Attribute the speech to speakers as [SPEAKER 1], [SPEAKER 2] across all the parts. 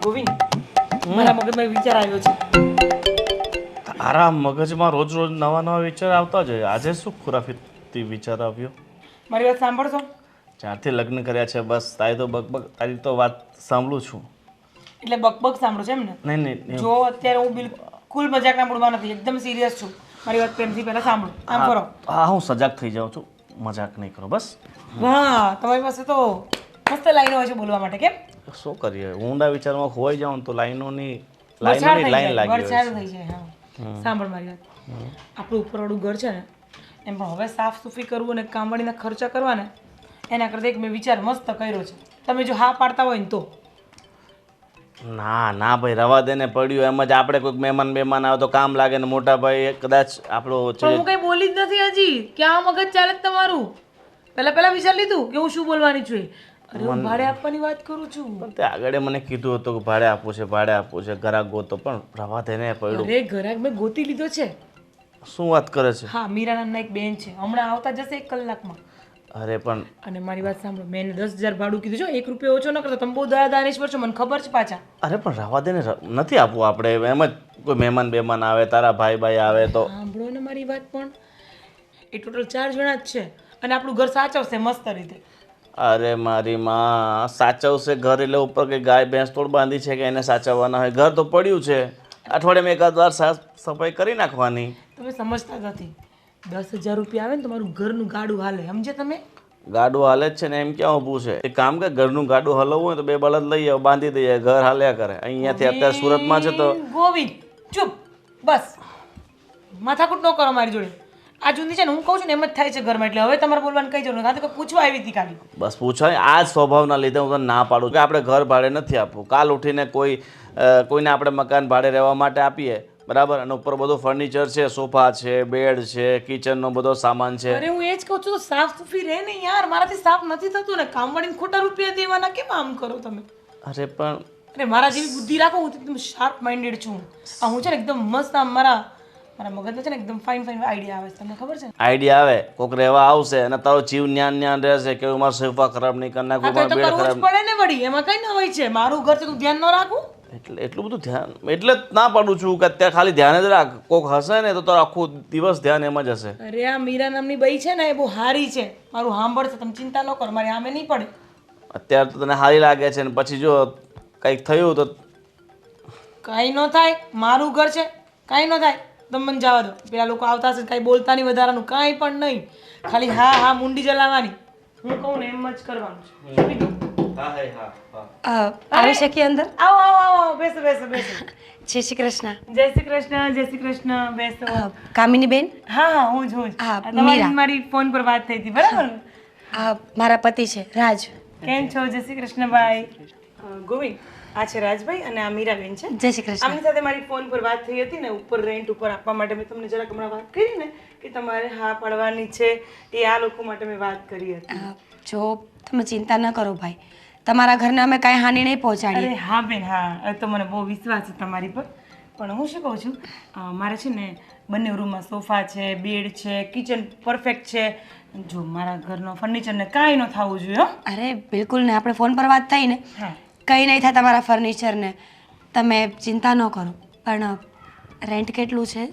[SPEAKER 1] ગોવિંદ મારા મગજમાં વિચાર આવ્યો છે.
[SPEAKER 2] તારા મગજમાં રોજ રોજ નવા નવા વિચાર આવતા જ હોય. આજે શું ખુરાફી વિચાર આવ્યો?
[SPEAKER 1] મારી વાત સાંભળશો?
[SPEAKER 2] જ્યારથી લગ્ન કર્યા છે બસ તારી તો વાત સાંભળું છું.
[SPEAKER 1] એટલે બકબક સાંભળો છે એમ ને?
[SPEAKER 2] નહીં
[SPEAKER 1] જો અત્યારે હું બિલકુલ મજાકના મૂડમાં નથી, એકદમ સિરિયસ છું. મારી વાત પ્રેમથી પહેલા સાંભળો. આમ કરો.
[SPEAKER 2] હા હું સજાગ થઈ જાઉં છું. મજાક નહીં કરો બસ.
[SPEAKER 1] વાહ, તમારી પાસે તો મસ્ત લાઈનો હોય છે બોલવા માટે. કેમ?
[SPEAKER 2] શું કરીએ, ઊંડા વિચારમાં ખોવાઈ જાઉં તો લાઈનોની
[SPEAKER 1] વરસાદ થઈ
[SPEAKER 2] લાઈન
[SPEAKER 1] જાય,
[SPEAKER 2] લાગી
[SPEAKER 1] વરસાદ
[SPEAKER 2] હોય
[SPEAKER 1] થઈ જાય. હા સાંભળ મારી વાત. આપણું ઉપરવાળું ઘર છે ને એમ પણ હવે સાફ સફાઈ કરવું અને કામવાળીના ખર્ચા કરવા ને એના કરતાં એક મેં વિચાર મસ્ત કર્યો છે. તમે જો હા પાડતા હોય ને તો.
[SPEAKER 2] ના ભાઈ રવા દે ને, પડ્યું એમ જ. આપણે કોઈક મહેમાન આવે તો કામ લાગે ને મોટા ભાઈ કદાચ આપણો
[SPEAKER 1] પણ હું કઈ બોલી જ નથી હજી. ક્યાં મગજ ચાલે છે તમારું? પહેલા વિચાર લીધું કે હું શું બોલવાની છું એ? અરે હું ભાડે આપવાની વાત કરું છું.
[SPEAKER 2] પણ તે આગળ મને કીધું હતું કે ભાડે આપવું છે ઘરાક ગોતો, પણ રવા દે ને પડ્યું.
[SPEAKER 1] અરે ઘરાક મેં ગોતી લીધો છે.
[SPEAKER 2] શું વાત કરે છે?
[SPEAKER 1] હા, મીરા નામના એક બેન છે, હમણાં આવતા જશે 1 કલાકમાં.
[SPEAKER 2] અરે પણ
[SPEAKER 1] અને મારી વાત સાંભળો, મેં એને 10,000 ભાડું કીધું છે. 1 રૂપિયો ઓછો ન કરતો. તમે બહુ દાનેશ્વર છો, મને ખબર છે પાછા.
[SPEAKER 2] અરે પણ રવા દે ને, નથી આપવું આપણે. એમ જ કોઈ મહેમાન આવે, તારા ભાઈ આવે તો
[SPEAKER 1] સાંભળો ને મારી વાત. પણ એ ટોટલ 4 જણા જ છે અને આપણું ઘર સાચવશે મસ્ત રીતે.
[SPEAKER 2] અરે મારી માં, સાચવશે ઘર એટલે ઉપર કે ગાય ભેંસ તોડ બાંધી છે કે એને સાચવવાના હોય? ઘર તો પડ્યું છે, અઠવાડિયામાં એકાદ વાર સાફ સફાઈ કરી નાખવાની.
[SPEAKER 1] તમે સમજતા નથી. 10,000 રૂપિયા આવે ને તમારું ઘરનું ગાડું હાલે, સમજે તમે?
[SPEAKER 2] ગાડું હાલે જ છે ને, એમ ક્યાં ઊભું છે? એક કામ કર, ઘરનું ગાડું હલાવવું હોય તો 2 બળદ લઈ આવ, બાંધી દઈએ, ઘર હાલ્યા કરે. અહીંયાથી અત્યારે સુરતમાં છે તો
[SPEAKER 1] ગોવિંદ ચૂપ બસ. માથાકૂટ ન કરો મારી જોડે. આ જુદી છે ને, હું કહું છું ને એમ જ થાય છે ઘરમાં. એટલે હવે તમારે બોલવાની કઈ જરૂર નથી. પૂછવા આવી હતી ખાલી.
[SPEAKER 2] બસ પૂછાય. આ જ સ્વભાવના લીધે હું તને ના પાડું કે આપણે ઘર ભાડે નથી આપવું. કાલ ઉઠીને કોઈને આપણે મકાન ભાડે રહેવા માટે આપીએ, બરાબર, અને ઉપર બધું ફર્નિચર છે, સોફા છે, બેડ છે, કિચનનો બધો સામાન છે.
[SPEAKER 1] અરે હું એ જ કહું છું, સાફ સુફી રહે ને યાર. મારાથી સાફ નથી થતું ને. કામવાળીને ખોટા રૂપિયા દેવાના. કેમ આમ કરો તમે?
[SPEAKER 2] અરે પણ
[SPEAKER 1] અરે મારા જેવી બુદ્ધિ રાખો. હું તો એકદમ શાર્પ માઇન્ડેડ છું. આ હું છે ને એકદમ મસ્ત. આમ મારા મગજમાં છે ને એકદમ ફાઇન આઈડિયા આવે છે. તમને ખબર છે?
[SPEAKER 2] આઈડિયા આવે, કોક રહેવા આવશે અને તારો જીવ ન્યાન રહેશે કે મારો સોફા ખરાબ નહીં કરી નાખું, મારો બેડ
[SPEAKER 1] કરવું જ
[SPEAKER 2] ખરાબ.
[SPEAKER 1] પડે ને વળી. એમાં કઈ ન હોય છે. મારું ઘર છે, તું ધ્યાન ન રાખું.
[SPEAKER 2] એટલે એટલું બધું ધ્યાન, એટલે જ ના પાડું છું કે અત્યારે ખાલી ધ્યાન જ રાખ. કોક હશે ને તો તારો આખો દિવસ ધ્યાન એમ જ હશે.
[SPEAKER 1] અરે આ મીરા નામની બઈ છે ને એ બહુ હારી છે. મારું સાંભળશે, તમે ચિંતા ન કરો. મારી આમે નહીં પડે.
[SPEAKER 2] અત્યારે તો તને સારી લાગે છે ને પછી જો કંઈક થયું તો
[SPEAKER 1] કાંઈ ન થાય. મારું ઘર છે, કાંઈ ન થાય. તમે મને જવા દો. પેલા લોકો આવતા હશે, કાંઈ બોલતા નહીં વધારાનું, કાંઈ પણ નહીં. ખાલી હા મુંડી જલાવવાની. હું કહું ને એમ જ કરવાનું છે. બીજું
[SPEAKER 3] આવી શકીએ અંદર?
[SPEAKER 1] આવો બેસો.
[SPEAKER 3] જય શ્રી કૃષ્ણ.
[SPEAKER 1] જય શ્રી કૃષ્ણ. બેસો.
[SPEAKER 3] કામિની બેન?
[SPEAKER 1] હા હું જ.
[SPEAKER 3] હા,
[SPEAKER 1] તમારી મારી ફોન પર વાત થઈ હતી, બરાબર?
[SPEAKER 3] મારા પતિ છે રાજ.
[SPEAKER 1] કેમ છો? જય શ્રી કૃષ્ણ ભાઈ. ગોવિંદ, આ છે રાજભાઈ અને આ મીરાબેન છે.
[SPEAKER 3] જય શ્રી કૃષ્ણ.
[SPEAKER 1] આમની સાથે મારી ફોન પર વાત થઈ હતી ને, ઉપર રેન્ટ ઉપર આપવા માટે મેં તમને જરાક હમણાં વાત કરી ને કે તમારે હા પાડવાની છે. એ આ લોકો માટે મેં વાત કરી હતી.
[SPEAKER 3] જો તમે ચિંતા ન કરો ભાઈ, તમારા ઘરને અમે કાંઈ હાનિ નહીં પહોંચાડીએ.
[SPEAKER 1] અરે હા બેન, હા તો મને બહુ વિશ્વાસ છે તમારી પર. પણ હું શું કહું છું, મારે છે ને બંને રૂમમાં સોફા છે, બેડ છે, કિચન પરફેક્ટ છે. જો મારા ઘરનો ફર્નિચરને કાંઈ ન થવું જોઈએ.
[SPEAKER 3] અરે બિલકુલ ને, આપણે ફોન પર વાત થઈ ને,
[SPEAKER 1] હા
[SPEAKER 3] કંઈ નહીં થાય તમારા ફર્નિચરને. તમે ચિંતા ન કરો. પણ રેન્ટ કેટલું છે?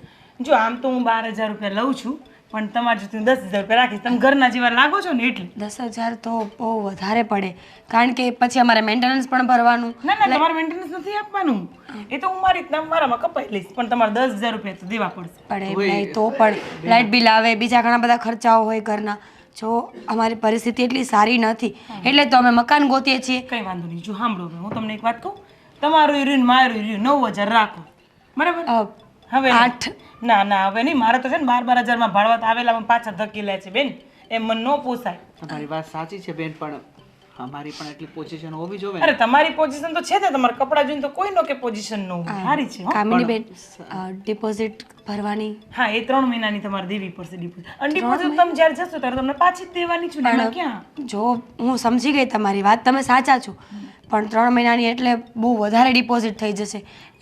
[SPEAKER 1] જો આમ તો હું 12,000 રૂપિયા લઉં છું, પણ તમારે જો 10,000 રૂપિયા રાખીશ. તમે ઘરના જેવા લાગો છો ને એટલે.
[SPEAKER 3] 10,000 તો બહુ વધારે પડે, કારણ કે પછી અમારે મેન્ટેનન્સ પણ ભરવાનું.
[SPEAKER 1] ના તમારે મેન્ટેનન્સ નથી આપવાનું. એ તો હું મારી રીતના મારામાં કપાઈ લઈશ. પણ તમારે 10,000 રૂપિયા તો દેવા પડશે.
[SPEAKER 3] પણ એમ નહીં તો પણ લાઇટ બિલ આવે, બીજા ઘણા બધા ખર્ચાઓ હોય ઘરના. જો અમારી પરિસ્થિતિ એટલી સારી નથી, એટલે તો અમે મકાન ગોતીએ છીએ.
[SPEAKER 1] કંઈ વાંધો નહીં. જો સાંભળો, હું તમને એક વાત કહું. તમારું રહ્યું મારું રહ્યું 9,000 રાખો, બરાબર? હવે
[SPEAKER 3] 8.
[SPEAKER 1] ના હવે નહીં. મારે તો છે ને 12,000 ભાડવા આવેલા પાછા ધકી લે છે બેન. એમ મને ન પોસાય.
[SPEAKER 4] તમારી વાત સાચી છે બેન, પણ અમારી પણ એટલી પોઝિશન હોવી જોઈએ.
[SPEAKER 1] અરે તમારી પોઝિશન તો છે ને, તમારા કપડા જોઈને તો કોઈ નો કે પોઝિશન ન હોય. સારી છે.
[SPEAKER 3] કામિની બેન, ડિપોઝિટ ભરવાની?
[SPEAKER 1] હા, એ 3 મહિનાની તમારે દેવી પડશે ડિપોઝિટ. અને ડિપોઝિટ તમે જ્યારે જશો ત્યારે તમને પાછી જ દેવાની છું. એમાં ક્યાં?
[SPEAKER 3] જો હું સમજી ગઈ તમારી વાત, તમે સાચા છો, પણ 3 મહિનાની એટલે બહુ વધારે ડિપોઝિટ થઈ જશે.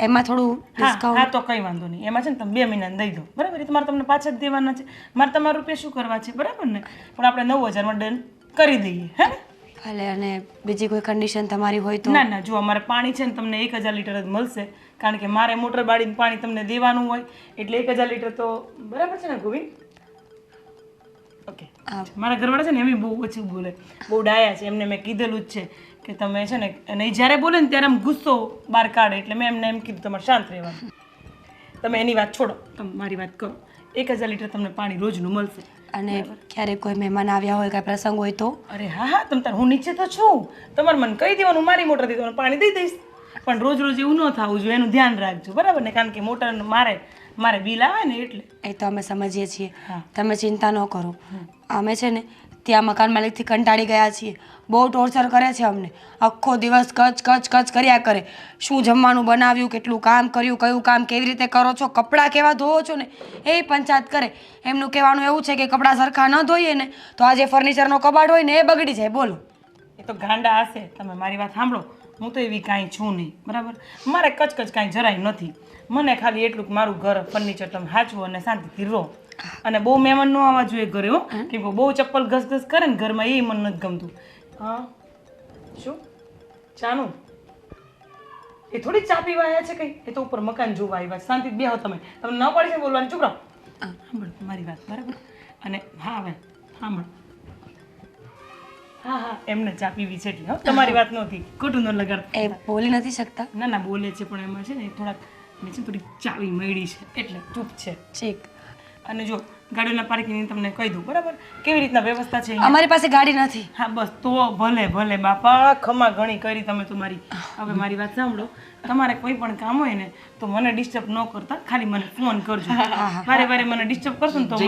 [SPEAKER 3] એમાં થોડું ડિસ્કાઉન્ટ.
[SPEAKER 1] હા તો કંઈ વાંધો નહીં. એમાં છે ને તમે 2 મહિનાને દઈ દો, બરાબર? એ તમારે તમને પાછા જ દેવાના છે. મારે તમારા રૂપિયા શું કરવા છે, બરાબર ને? પણ આપણે 9,000માં ડન કરી દઈએ, હે ને?
[SPEAKER 3] ભલે, અને બીજી કોઈ કન્ડિશન તમારી હોય તો?
[SPEAKER 1] ના ના જો અમારે પાણી છે ને તમને 1000 લીટર જ મળશે, કારણ કે મારે મોટર બાળીને પાણી તમને દેવાનું હોય, એટલે 1000 લીટર તો બરાબર છે ને ગોવિંદ? ઓકે. મારા ઘરવાળા છે ને એમ બહુ ઓછું બોલે, બહુ ડાયા છે, એમને મેં કીધેલું જ છે કે તમે છે ને, અને ઈ જ્યારે બોલે ને ત્યારે આમ ગુસ્સો બહાર કાઢે, એટલે મેં એમને એમ કીધું તમારે શાંત રહેવાનું. તમે એની વાત છોડો, તમે મારી વાત કરો. 1000 લીટર તમને પાણી રોજનું મળશે.
[SPEAKER 3] અને ક્યારેક કોઈ મહેમાન આવ્યા હોય, કાંઈ પ્રસંગ હોય તો?
[SPEAKER 1] અરે હા હા, તમ તાર હું નીચે તો છું, તમારે મને કહી દેવાનું, મારી મોટરથી તમને પાણી દઈ દઈશ. પણ રોજ રોજ એવું ન થવું જોઈએ, એનું ધ્યાન રાખજો, બરાબર ને? કારણ કે મોટર મારે બિલ આવે ને એટલે.
[SPEAKER 3] એ તો અમે સમજીએ છીએ,
[SPEAKER 1] હા.
[SPEAKER 3] તમે ચિંતા ન કરો. અમે છે ને ત્યાં મકાન માલિકથી કંટાળી ગયા છીએ, બહુ ટોર્ચર કરે છે અમને, આખો દિવસ કચ કચ કચ કર્યા કરે. શું જમવાનું બનાવ્યું, કેટલું કામ કર્યું, કયું કામ કેવી રીતે કરો છો, કપડાં કેવા ધોવો છો ને એ પંચાયત કરે. એમનું કહેવાનું એવું છે કે કપડાં સરખા ન ધોઈએ ને તો આ જે ફર્નિચરનો કબાડ હોય ને એ બગડી જાય. બોલો.
[SPEAKER 1] એ તો ગાંડા હશે. તમે મારી વાત સાંભળો, હું તો એવી કાંઈ છું નહીં, બરાબર? મારે કચકચ કાંઈ જરાય નથી. મને ખાલી એટલું કે મારું ઘર ફર્નિચર તમે સાચવો અને શાંતિથી રહો. અને બહુ મહેમાન ન આવવા જોઈએ ઘરે, હો, કેમ કે બહુ ચપ્પલ ઘસઘસ કરે ને ઘરમાં, એ મને નથી ગમતું. હા શું ચાનું એ થોડી ચા પીવા આવ્યા છે કંઈ, એ તો ઉપર મકાન જોવા આવ્યા. શાંતિથી બેહો તમે, તમને ન પડી છે બોલવાની, ચૂપ રહો. સાંભળો મારી વાત, બરાબર? અને હા હવે સાંભળો, હા હા એમને ચા પીવી છે એટલે, તમારી વાત નહોતી, ખોટું ન લગાડ.
[SPEAKER 3] એ બોલી નથી શકતા?
[SPEAKER 1] ના ના બોલે છે, પણ એમાં છે ને થોડાક મેં છે થોડી ચાવી મળી છે એટલે ચૂપ છે.
[SPEAKER 3] ઠીક.
[SPEAKER 1] અને જો ગાડીના પાર્કિંગની તમને કહી દઉં, બરાબર? કેવી રીતના વ્યવસ્થા છે અહીંયા?
[SPEAKER 3] અમારી પાસે ગાડી નથી.
[SPEAKER 1] હા બસ તો ભલે ભલે બાપા, ખમા ઘણી કરી તમે તો મારી. હવે મારી વાત સાંભળો, તમારે કોઈ પણ કામ હોય ને તો મને ડિસ્ટર્બ ન કરતા, ખાલી મને ફોન કરજો. વારે વારે મને ડિસ્ટર્બ કરશો ને તો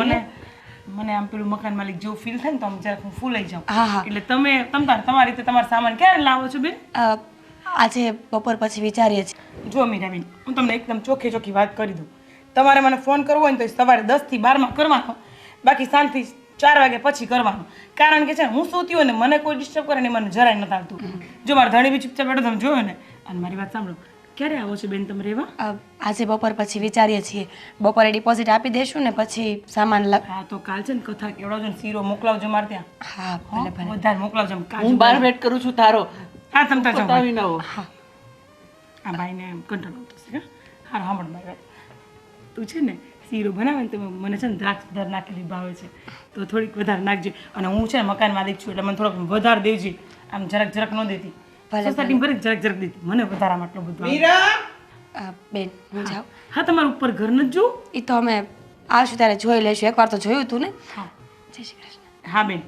[SPEAKER 1] મને આમ પેલું મકાન માલિક જેવું ફીલ થાય ને તો આમ જરાક હું ફૂલાઈ જાઉં. એટલે તમારી રીતે તમારો સામાન ક્યારે લાવો છો બેન?
[SPEAKER 3] આજે બપોર પછી વિચારીએ છીએ.
[SPEAKER 1] જો મીરાબેન, હું તમને એકદમ ચોખ્ખી ચોખ્ખી વાત કરી દઉં. તમારે મને ફોન કરવો હોય ને તો સવારે 10 થી 12 માં કરવાનો, બાકી શાંતિ 4 વાગે પછી કરવાનો. કારણ કે છે ને હું સૂતી હોય ને મને કોઈ ડિસ્ટર્બ કરે ને મને જરાય નથી આવતું. જો મારા ધણી બી ચૂપચાપ બેઠો તમે જોયો ને. અને મારી વાત સાંભળો, ક્યારે આવો છો બેન તમે રહેવા?
[SPEAKER 3] આજે બપોર પછી વિચારીએ છીએ. બપોરે ડિપોઝિટ આપી દેશું ને પછી સામાન
[SPEAKER 1] હા તો કાલ છે ને કથા કેવડાવજો ને શીરો મોકલાવજો મારે ત્યાં.
[SPEAKER 3] હા ભલે ભલે.
[SPEAKER 1] વધારે મોકલાવજો.
[SPEAKER 4] હું બહાર વેટ કરું છું તારો.
[SPEAKER 1] હા તમે તાર
[SPEAKER 4] બતાવી ન આવો.
[SPEAKER 1] આ ભાઈને એમ કંટાળો આવતો છે. હારું સાંભળ મારી વાત, તું છે ને શીરો બનાવે ને તો મને છે ને દ્રાક્ષ વધારે નાખેલી ભાવે છે, તો થોડીક વધારે નાખજે. અને હું છે ને મકાન માલિક છું એટલે મને થોડોક વધારે દેજે, આમ જરાક જરાક ન દેતી. સોસાયટી ભરી જરાક જરાક દેતી, મને વધારામાં આટલું બધું.
[SPEAKER 3] બેન હું જાઉં?
[SPEAKER 1] હા તમારા ઉપર ઘર નથી જોવું?
[SPEAKER 3] એ તો અમે આવશું ત્યારે જોઈ લઈશું. એકવાર તો જોયું તું ને.
[SPEAKER 1] હા
[SPEAKER 3] જય શ્રી કૃષ્ણ.
[SPEAKER 1] હા બેન,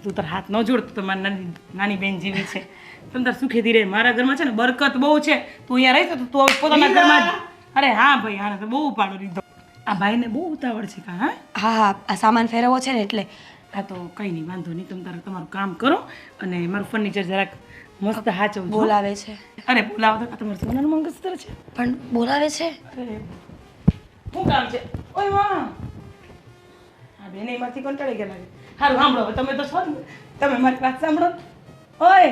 [SPEAKER 1] તું તાર હાથ ન જોડ, તું મારી નાની બેન જેવી છે. તમે તાર સુખેથી રહે. મારા ઘરમાં છે ને બરકત બહુ છે. તું અહીંયા રહી તો તું પોતાના ઘરમાં જ. અરે હા ભાઈ, આને તો બહુ ઉપાડો લીધો. આ ભાઈને બહુ ઉતાવળ છે કા? હા
[SPEAKER 3] હા હા, આ સામાન ફેરવવો છે ને એટલે.
[SPEAKER 1] હા તો કંઈ નહીં, વાંધો નહીં. તમે તમારું કામ કરો અને મારું ફર્નિચર જરાક મસ્ત હાચવજો.
[SPEAKER 3] બોલાવે છે.
[SPEAKER 1] અરે બોલાવો તો તમારું સોનાનું મંગળસૂત્ર છે.
[SPEAKER 3] પણ બોલાવે છે.
[SPEAKER 1] અરે શું કામ છે? ઓય વાહ, હા બેન એમાંથી કંટાળી ગયા લાગે. સારું સાંભળો, હવે તમે તો છો ને, તમે મારી વાત સાંભળો. ઓય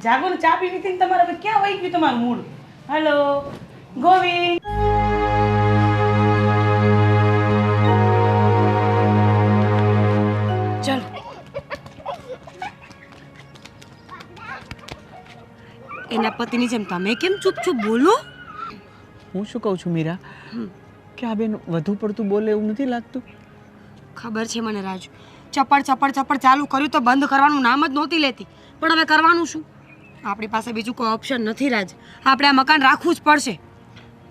[SPEAKER 1] જાગો ને, ચા પીવી હતી ને તમારે, હવે ક્યાં વહી ગયું તમારું મૂળ? હલો ગોવિંદ.
[SPEAKER 3] ચાલો. એના પતિની જેમ તમે કેમ ચૂપ ચૂપ બોલો?
[SPEAKER 4] હું શું કહું છું મીરા, કે આ બેન વધુ પડતું બોલે એવું નથી લાગતું?
[SPEAKER 3] ખબર છે મને રાજુ, ચપડ ચપડ ચપડ ચાલુ કર્યું તો બંધ કરવાનું નામ જ નહોતી લેતી. પણ હવે કરવાનું શું? આપણી પાસે બીજું કોઈ ઓપ્શન નથી રાજ. આપણે આ મકાન રાખવું જ પડશે.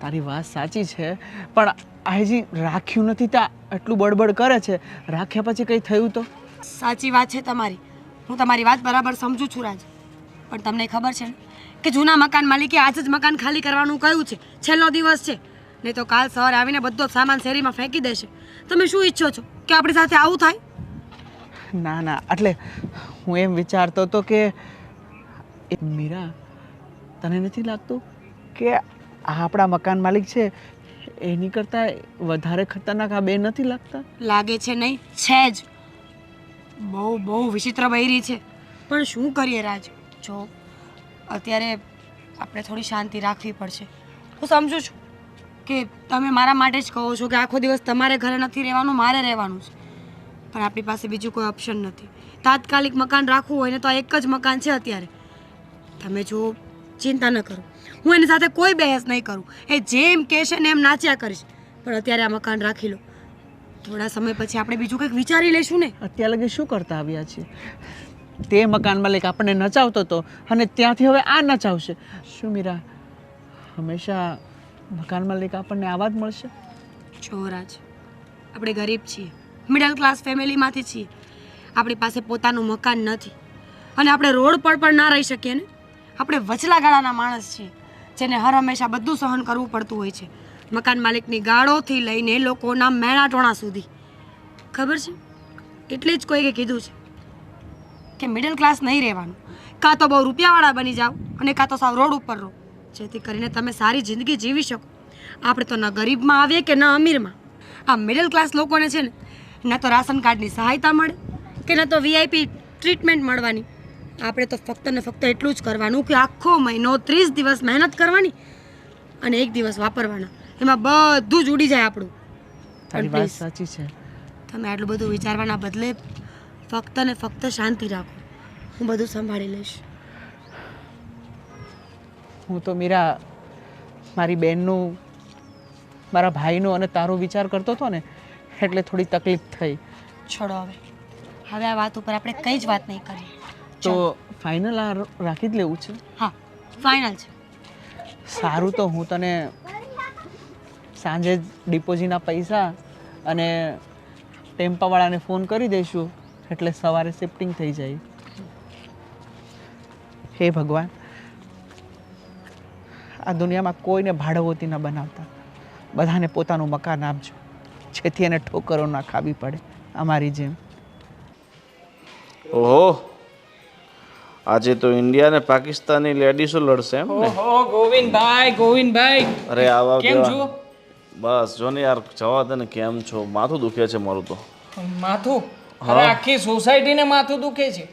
[SPEAKER 4] તારી વાત સાચી છે, પણ આ હજી રાખ્યું નથી તો આટલું બડબડ કરે છે. રાખ્યા પછી કંઈ થયું તો?
[SPEAKER 3] સાચી વાત છે તમારી, હું તમારી વાત બરાબર સમજુ છું રાજ. પણ તમને ખબર છે ને કે જૂના મકાન માલિકે આજ જ મકાન ખાલી કરવાનું કહ્યું છે. છેલ્લો દિવસ છે, નહીં તો કાલ સવારે આવીને બધો જ સામાન શેરીમાં ફેંકી દેશે. તમે શું ઈચ્છો છો કે આપણી સાથે આવું થાય?
[SPEAKER 4] ના ના, એટલે હું એમ વિચારતો હતો કે મીરા, તને નથી લાગતું કે આ આપણા મકાન માલિક છે એની કરતાં વધારે ખતરનાક આ બે નથી લાગતા?
[SPEAKER 3] લાગે છે નહીં? છે જ. બહુ બહુ વિચિત્ર બૈરી છે. પણ શું કરીએ રાજ, જો અત્યારે આપણે થોડી શાંતિ રાખવી પડશે. હું સમજુ છું કે તમે મારા માટે જ કહો છો કે આખો દિવસ તમારે ઘરે નથી રહેવાનું, મારે રહેવાનું છે. પણ આપણી પાસે બીજું કોઈ ઓપ્શન નથી. તાત્કાલિક મકાન રાખવું હોય ને તો આ એક જ મકાન છે અત્યારે. તમે જો ચિંતા ન કરો, હું એની સાથે કોઈ બહેસ નહીં કરું. એ જેમ કહેશે ને એમ નાચ્યા કરીશ. પણ અત્યારે આ મકાન રાખી લો. થોડા સમય પછી આપણે બીજું કંઈક વિચારી લઈશું ને.
[SPEAKER 4] અત્યાર લગી શું કરતા આવ્યા છીએ? તે મકાન માલિક આપણને નચાવતો હતો અને ત્યાંથી હવે આ નચાવશે. શું મીરા, હંમેશા મકાન માલિક આપણને આવા જ મળશે?
[SPEAKER 3] છોરાજ, આપણે ગરીબ છીએ, મિડલ ક્લાસ ફેમિલીમાંથી છીએ. આપણી પાસે પોતાનું મકાન નથી અને આપણે રોડ પર પણ ના રહી શકીએ ને. આપણે વચલા ગાળાના માણસ છીએ જેને હર હંમેશા બધું સહન કરવું પડતું હોય છે. મકાન માલિકની ગાળોથી લઈને લોકોના મેણાટોણા સુધી. ખબર છે, એટલે જ કોઈએ કીધું છે કે મિડલ ક્લાસ નહીં રહેવાનું. કાં તો બહુ રૂપિયાવાળા બની જાઓ અને કાં તો સાવ રોડ ઉપર રહો, જેથી કરીને તમે સારી જિંદગી જીવી શકો. આપણે તો ન ગરીબમાં આવીએ કે ન અમીરમાં. આ મિડલ ક્લાસ લોકોને છે ને ન તો રાશન કાર્ડની સહાયતા મળે કે ન તો વીઆઈપી ટ્રીટમેન્ટ મળવાની. આપણે તો ફક્ત ને ફક્ત એટલું જ કરવાનું કે આખો મહિનો 30 દિવસ મહેનત કરવાની અને 1 દિવસ વાપરવાના. એમાં બધું જ ઉડી જાય આપણું.
[SPEAKER 4] તારી વાત સાચી છે.
[SPEAKER 3] તમે આટલું બધું વિચારવાના બદલે ફક્ત ને ફક્ત શાંતિ રાખો. હું બધું સંભાળી લઈશ.
[SPEAKER 4] હું તો મીરા મારી બહેનનું, મારા ભાઈનું અને તારો વિચાર કરતો હતો ને એટલે થોડી તકલીફ થઈ.
[SPEAKER 3] છોડો હવે. હવે આ વાત ઉપર આપણે કંઈ જ વાત નહીં કરીએ.
[SPEAKER 4] તો ફાઇનલ આ રાખી જ લેવું છે?
[SPEAKER 3] હા, ફાઇનલ છે.
[SPEAKER 4] સારું, તો હું તને સાંજે જ ડિપોઝિટના પૈસા અને ટેમ્પાવાળાને ફોન કરી દઈશું એટલે સવારે શિફ્ટિંગ થઈ જાય. હે ભગવાન, આ દુનિયામાં કોઈને ભાડવતી ન બનાવતા, બધાને પોતાનું મકાન આપજો જેથી એને ઠોકરો ના ખાવી પડે અમારી જેમ.
[SPEAKER 2] ઓહો, આજે તો ઇન્ડિયા ને પાકિસ્તાની લેડીઝો લડશે એમ ને?
[SPEAKER 1] ઓહો ગોવિંદભાઈ
[SPEAKER 2] અરે આવા
[SPEAKER 1] કેમ
[SPEAKER 2] કેવા?
[SPEAKER 1] છો?
[SPEAKER 2] બસ જો ને યાર, જવા દે ને. કેમ છો? માથું દુખે છે મારું તો.
[SPEAKER 1] માથું? અરે આખી સોસાયટીને માથું દુખે છે.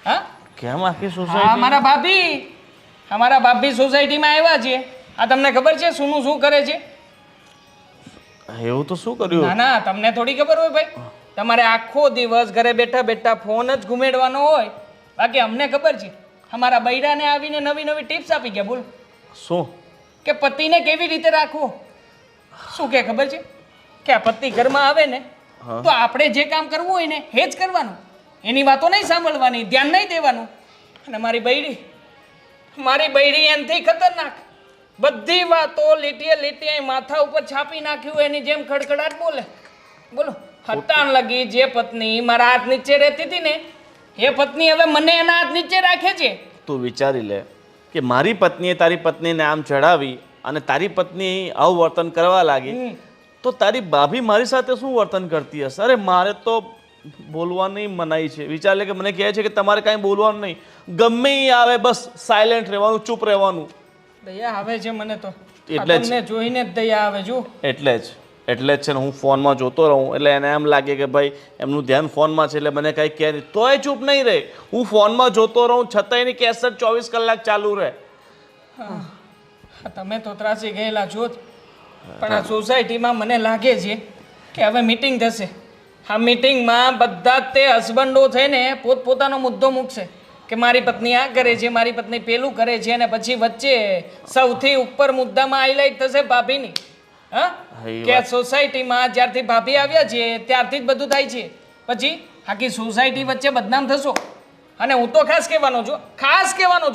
[SPEAKER 1] હા,
[SPEAKER 2] કેમ આખી
[SPEAKER 1] હા,
[SPEAKER 2] સોસાયટી?
[SPEAKER 1] અમારા ભાભી સોસાયટીમાં આવ્યા છે. આ તમને ખબર છે શું શું કરે છે?
[SPEAKER 2] એવું તો શું કર્યું?
[SPEAKER 1] ના ના, તમને થોડી ખબર હોય ભાઈ. તમારે આખો દિવસ ઘરે બેઠા બેઠા ફોન જ ઘુમેડવાનો હોય. બાકી અમને ખબર છે. અમારા બૈરાને આવીને નવી નવી ટિપ્સ આપી ગયા. બોલ,
[SPEAKER 2] શું?
[SPEAKER 1] કે પતિને કેવી રીતે રાખવો. શું કે ખબર છે કે આ પતિ ઘરમાં આવે ને તો આપણે જે કામ કરવું હોય ને એ જ કરવાનું. એની વાતો નહીં સાંભળવાની, ધ્યાન નહીં દેવાનું. અને મારી બૈરી એનથી ખતરનાક. બધી વાતો લીટીએ લીટીએ માથા ઉપર છાપી નાખ્યું એની જેમ ખડખડાટ બોલે. બોલો, હટાણ લગી જે પત્ની મારા હાથ નીચે રહેતી હતી ને એ પત્ની હવે મને એના હાથ નીચે રાખે છે.
[SPEAKER 2] તું વિચારી લે કે મારી પત્નીએ તારી પત્નીને આમ ચડાવી અને તારી પત્ની આવું વર્તન કરવા લાગી, તો તારી ભાભી મારી સાથે શું વર્તન કરતી હશે? અરે મારે તો બોલવાની મનાઈ છે. વિચાર લે કે મને કહે છે કે તમારે કાંઈ બોલવાનું નહીં, ગમે એ આવે બસ સાયલેન્ટ રહેવાનું, ચૂપ રહેવાનું.
[SPEAKER 1] દયા આવે છે મને તો.
[SPEAKER 2] એટલે જ.
[SPEAKER 1] તમને જોઈને જ દયા આવે. જો
[SPEAKER 2] એટલે જ છે ને, હું ફોનમાં જોતો રહું એટલે એને એમ લાગે કે ભાઈ એમનું ધ્યાન ફોનમાં છે એટલે મને કાંઈ કહે નહીં, તોય ચૂપ નહીં રહે. હું ફોનમાં જોતો રહું છતાં એની કેસેટ 24 કલાક ચાલુ રહે.
[SPEAKER 1] તમે તો ત્રાસી ગયેલા છો જ. પણ આ સોસાયટીમાં મને લાગે છે કે હવે મીટિંગ થશે. આ મીટિંગમાં બધા જ તે હસબન્ડો થઈને પોતપોતાનો મુદ્દો મૂકશે કે મારી પત્ની આ કરે છે, મારી પત્ની પેલું કરે છે, અને પછી વચ્ચે સૌથી ઉપર મુદ્દામાં હાઇલાઇટ થશે ભાભીની. હા, કે આ સોસાયટીમાં જ્યારથી ભાભી આવ્યા છે ત્યારથી જ બધું થાય છે. પછી આખી સોસાયટી વચ્ચે બદનામ થશો. અને હું તો ખાસ કહેવાનો છું,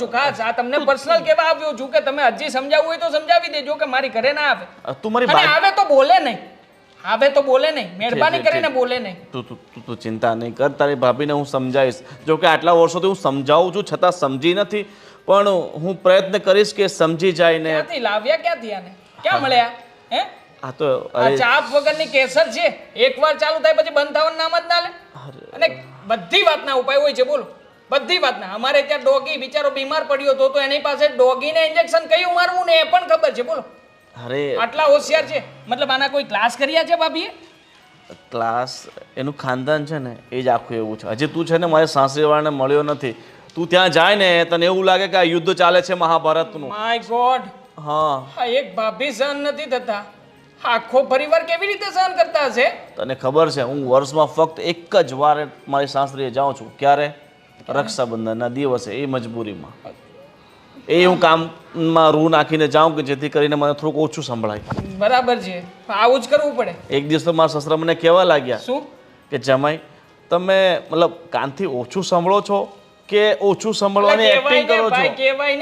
[SPEAKER 1] ખાસ આ તમને પર્સનલ કહેવા આવ્યો છું કે તમે હજી સમજાવવું હોય તો સમજાવી દેજો કે મારી ઘરે ના આવે.
[SPEAKER 2] તું મારી
[SPEAKER 1] અને આવે તો બોલે નહીં, મહેરબાની કરીને બોલે નહીં.
[SPEAKER 2] તું ચિંતા નહીં કર, તારી ભાભીને હું સમજાવીશ. જો કે આટલા વર્ષોથી હું સમજાવું છું છતાં સમજી નથી, પણ હું પ્રયત્ન કરીશ કે સમજી જાય ને.
[SPEAKER 1] ક્યાંથી લાવ્યા? આને ક્યાં મળ્યા? હે,
[SPEAKER 2] આ તો
[SPEAKER 1] આ ચાપ વગરની કેસર છે. એકવાર ચાલુ થાય પછી બંધ થવાનું નામ જ ના લે. અને બધી વાતના ઉપાય હોય છે. બોલો, બધી વાતના. અમારે ત્યાં ડોગી બિચારો બીમાર પડ્યો હતો તો એની પાસે ડોગીને ઇન્જેક્શન કયું મારવું ને એ પણ ખબર છે. બોલો,
[SPEAKER 2] અરે
[SPEAKER 1] આટલા હોશિયાર છે. મતલબ આના કોઈ ક્લાસ કર્યા છે ભાભીએ?
[SPEAKER 2] ક્લાસ એનું ખાનદાન છે ને એ જ આખું એવું છે. હજી તું છે ને મારે સાસરીવાળાને મળ્યો નથી. તું ત્યાં જાય ને તને એવું લાગે કે આ યુદ્ધ ચાલે છે મહાભારતનું.
[SPEAKER 1] માય ગોડ,
[SPEAKER 2] હા,
[SPEAKER 1] આ એક ભાભી સહન નથી થતા
[SPEAKER 5] આખો પરિવાર કેવી રીતે સહન કરતા હશે?
[SPEAKER 2] તને ખબર છે હું વર્ષમાં ફક્ત એક જ વાર મારી સાસરીએ જાઉં છું. ક્યારે? રક્ષાબંધનના દિવસે, એ મજબૂરીમાં. એ હું કામમાં રૂ નાખીને જાઉં કે જેથી કરીને મને થોડુંક ઓછું સંભળાય.
[SPEAKER 5] બરાબર છે, આવું જ કરવું પડે.
[SPEAKER 2] એક દિવસ તો મારા સસરા મને કહેવા લાગ્યા
[SPEAKER 5] શું?
[SPEAKER 2] કે જમાઈ તમે મતલબ કાનથી ઓછું સાંભળો છો કે ઓછું સાંભળવાની એક્ટિંગ કરો છો?
[SPEAKER 5] કહેવાય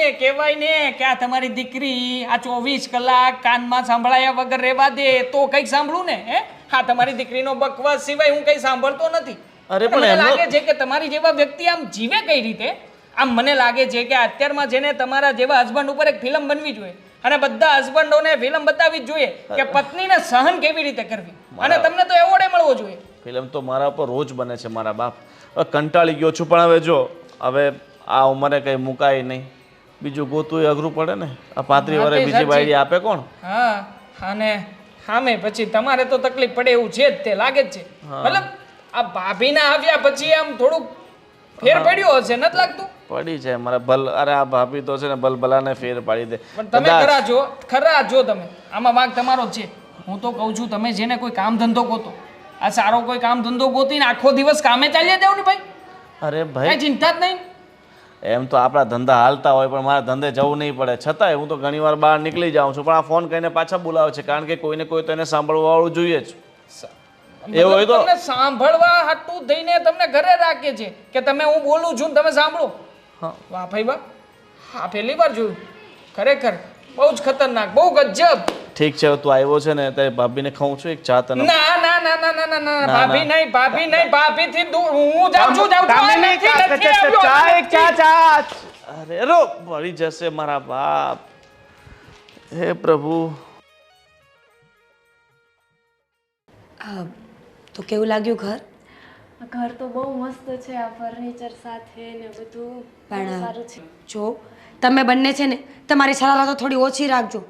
[SPEAKER 5] ને કે આ તમારી દીકરી આ 24 કલાક કાનમાં સાંભળાયા વગર રહેવા દે તો કંઈક સાંભળું ને. હે, હા, તમારી દીકરીનો બકવાસ સિવાય હું કંઈ સાંભળતો નથી.
[SPEAKER 2] અરે પણ
[SPEAKER 5] મને
[SPEAKER 2] એમનો-
[SPEAKER 5] લાગે છે કે તમારી જેવા વ્યક્તિ આમ જીવે કઈ રીતે? આમ મને લાગે છે કે અત્યારમાં જેને તમારા જેવા હસબન્ડ ઉપર એક ફિલ્મ બનવી જોઈએ અને બધા હસબન્ડોને ફિલ્મ બતાવવી જ જોઈએ કે પત્નીને સહન કેવી રીતે કરવી. અને તમને તો એવોર્ડ મળવો જોઈએ.
[SPEAKER 2] ફિલ્મ તો મારા પર રોજ બને છે મારા બાપ. હવે કંટાળી ગયો છું, પણ હવે જો હવે આ ઉંમરે કંઈ મુકાય નહીં, બીજું ગોતું અઘરું પડે ને. આ 35
[SPEAKER 5] હા,
[SPEAKER 2] વર્ષે
[SPEAKER 5] તે
[SPEAKER 2] બીજી
[SPEAKER 5] સાચી.
[SPEAKER 2] બાયડી આપે કોણ?
[SPEAKER 5] હા, અને સામે પછી તમારે તો તકલીફ પડે એવું છે જ, તે લાગે જ છે. મતલબ આ ભાભીના આવ્યા પછી આમ થોડુંક ફેર પડ્યો હશે, નથી લાગતું?
[SPEAKER 2] પડી જાય મારા ભલ. અરે આ ભાભી તો છે ને ભલભલાને ફેર પાડી દે.
[SPEAKER 5] પણ તમે ખરા જો તમે આમાં વાંક તમારો જ છે. હું તો કહું છું તમે જેને કોઈ કામ ધંધો ગોતો, આ સારો કોઈ કામ ધંધો ગોતીને આખો દિવસ કામે ચાલ્યા જાવ ને ભાઈ,
[SPEAKER 2] અરે
[SPEAKER 5] કઈ
[SPEAKER 2] ભાઈ
[SPEAKER 5] ચિંતા જ નહીં.
[SPEAKER 2] એમ તો આપણા ધંધા હાલતા હોય પણ મારા ધંધે જવું નહીં પડે. છતાંય હું તો ઘણીવાર બહાર નીકળી જાઉં છું, પણ આ ફોન કરીને પાછા બોલાવે છે, કારણ કે કોઈને કોઈ તો એને સાંભળવા વાળું જોઈએ જ. એવું હોય તો
[SPEAKER 5] તમને સાંભળવા હાટું થઈને તમને ઘરે રાખે છે કે તમે હું બોલું છું ને તમે સાંભળો.
[SPEAKER 2] હા.
[SPEAKER 5] વાહ ભાઈ વાહ, હા પહેલી વાર જોયું. ખરેખર બહુ જ ખતરનાક, બહુ ગજબ.
[SPEAKER 2] ઠીક છે, તું આવ્યો છે ને ત્યારે ભાભીને ખાઉં છું એક ચા તને.
[SPEAKER 5] ના ના ના ના ના ના ના
[SPEAKER 2] ના.
[SPEAKER 5] ભાભી નહીં, ભાભી નહીં, ભાભીથી દૂર હું જાઉં છું આ નથી આવ્યો.
[SPEAKER 2] અરે રો મળી જશે મારા બાપ. હે પ્રભુ.
[SPEAKER 3] તો કેવું લાગ્યું ઘર?
[SPEAKER 6] ઘર તો બહુ મસ્ત છે, આ ફર્નિચર સાથે ને બધું બહુ
[SPEAKER 3] પણ
[SPEAKER 6] સારું છે.
[SPEAKER 3] જો તમે બંને છે ને તમારી શરારતો થોડી ઓછી રાખજો.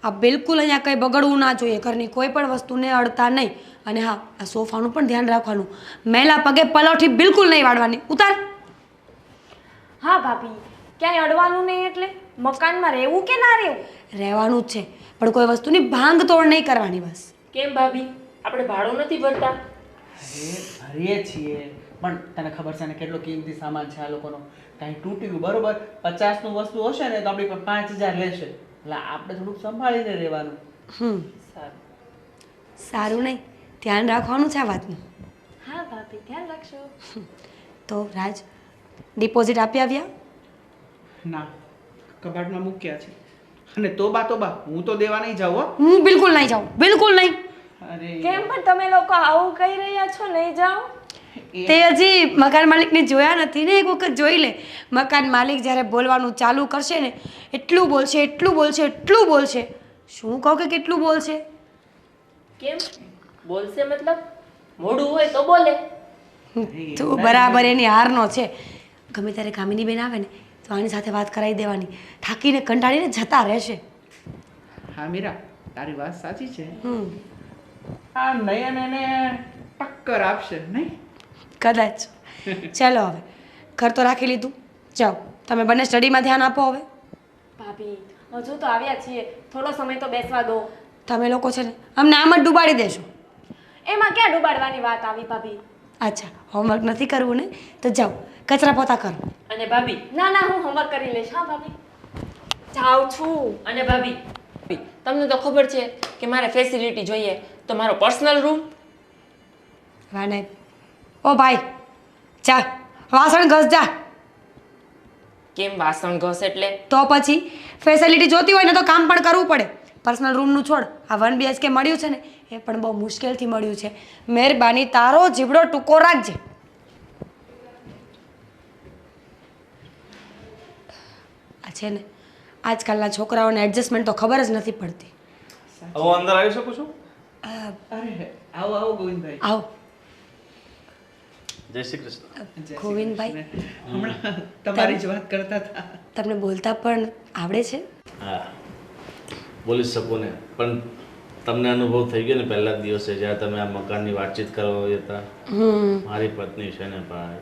[SPEAKER 3] આ બિલકુલ અહીંયા કંઈ બગડવું ના જોઈએ. ઘરની કોઈ પણ વસ્તુને અડતા નહીં. અને હા, આ સોફાનું પણ ધ્યાન રાખવાનું. મેલા પગે પલોઠી બિલકુલ નહીં વાળવાની. ઉતાર.
[SPEAKER 6] હા ભાભી, ક્યાંય અડવાનું નહીં એટલે મકાનમાં રહેવું કે ના રહેવું?
[SPEAKER 3] રહેવાનું જ છે, પણ કોઈ વસ્તુની ભાંગ તોડ નહીં કરવાની બસ.
[SPEAKER 7] કેમ ભાભી, આપણે ભાડું નથી ભરતા?
[SPEAKER 4] ભરીએ છીએ પણ તને ખબર છે ને કેટલો કિંમતી સામાન છે આ લોકોનો. કાંઈ તૂટ્યું બરોબર 50નું વસ્તુ હશે ને તો આપણી પર 5000 લેશે. એટલે આપણે થોડુંક સંભાળીને રહેવાનું.
[SPEAKER 3] સારું નહીં, ધ્યાન રાખવાનું છે આ વાતનું.
[SPEAKER 6] હા ભાભી, ધ્યાન રાખશો.
[SPEAKER 3] તો રાજ, ડિપોઝિટ આપી આવ્યા?
[SPEAKER 4] ના, કબાટમાં મૂક્યા છે. અને તોબા હું તો દેવા નહીં જાઉં હો.
[SPEAKER 3] હું બિલકુલ નહીં જાઉં, બિલકુલ નહીં.
[SPEAKER 4] અરે
[SPEAKER 6] કેમ પણ તમે લોકો આવું કહી રહ્યા છો? નહીં જાઓ?
[SPEAKER 3] તે હજી મકાન માલિકને જોયા નથી ને, એક વખત જોઈ લે. મકાન માલિક જ્યારે બોલવાનું ચાલુ કરશે ને એટલું બોલશે, એટલું બોલશે, એટલું બોલશે. શું કહું કે કેટલું બોલશે?
[SPEAKER 7] કેમ બોલશે? મતલબ મોડું હોય તો બોલે.
[SPEAKER 3] તું બરાબર એની હારનો છે. ગમે ત્યારે કામિની બેન આવે ને તો આની સાથે વાત કરાવી દેવાની. થાકીને કંટાળીને જતા રહેશે.
[SPEAKER 4] હા મીરા, તારી વાત સાચી છે.
[SPEAKER 3] હમ,
[SPEAKER 4] આ નયન એને ટક્કર આપશે નહીં?
[SPEAKER 3] કદાચ. ચાલો હવે, ઘર તો રાખી લીધું. જાઓ, તમે બંને સ્ટડીમાં ધ્યાન આપો હવે.
[SPEAKER 6] ભાભી, હજુ તો આવ્યા છીએ, થોડો સમય તો બેસવા દો.
[SPEAKER 3] તમે લોકો છે ને અમને આમ જ ડૂબાડી દેશો.
[SPEAKER 6] એમાં ક્યાં ડૂબાડવાની વાત આવી ભાભી?
[SPEAKER 3] અચ્છા, હોમવર્ક નથી કરવું ને તો જાઓ, કચરા પોતા કરો.
[SPEAKER 7] અને ભાભી,
[SPEAKER 6] ના ના, હું હોમવર્ક કરી લઈશ. હા ભાભી, જાઉં છું.
[SPEAKER 7] અને ભાભી, તમને તો ખબર છે કે મારે ફેસિલિટી જોઈએ, તો મારો પર્સનલ રૂમ.
[SPEAKER 3] વાને ઓ ભાઈ, જા વાસણ ઘસ જા.
[SPEAKER 7] કેમ વાસણ ઘસ એટલે?
[SPEAKER 3] તો પછી ફેસિલિટી જોતી હોય ને તો કામ પણ કરવું પડે. પર્સનલ રૂમનું છોડ, આ 1 BHK મળ્યું છે ને એ પણ બહુ મુશ્કેલથી મળ્યું છે. મહેરબાની તારો જીબડો ટૂંકો રાખજે. આ છે ને આજકાલના છોકરાઓને એડજસ્ટમેન્ટ તો ખબર જ નથી પડતી.
[SPEAKER 2] હવે અંદર આવી શકું છું?
[SPEAKER 4] અરે આવો આવો ગોવિંદભાઈ.
[SPEAKER 3] આવો
[SPEAKER 2] જય શ્રી કૃષ્ણ.
[SPEAKER 4] જય શ્રી
[SPEAKER 3] ગોવિંદભાઈ.
[SPEAKER 4] કૃષ્ણ. હમણાં તમારી જ વાત કરતા હતા.
[SPEAKER 3] તમને બોલતા પણ આવડે છે?
[SPEAKER 2] હા, બોલી શકો ને, પણ તમને અનુભવ થઈ ગયો ને પહેલા જ દિવસે જ્યારે તમે આ મકાનની વાતચીત કરવા હતા. મારી પત્ની છે ને ભાઈ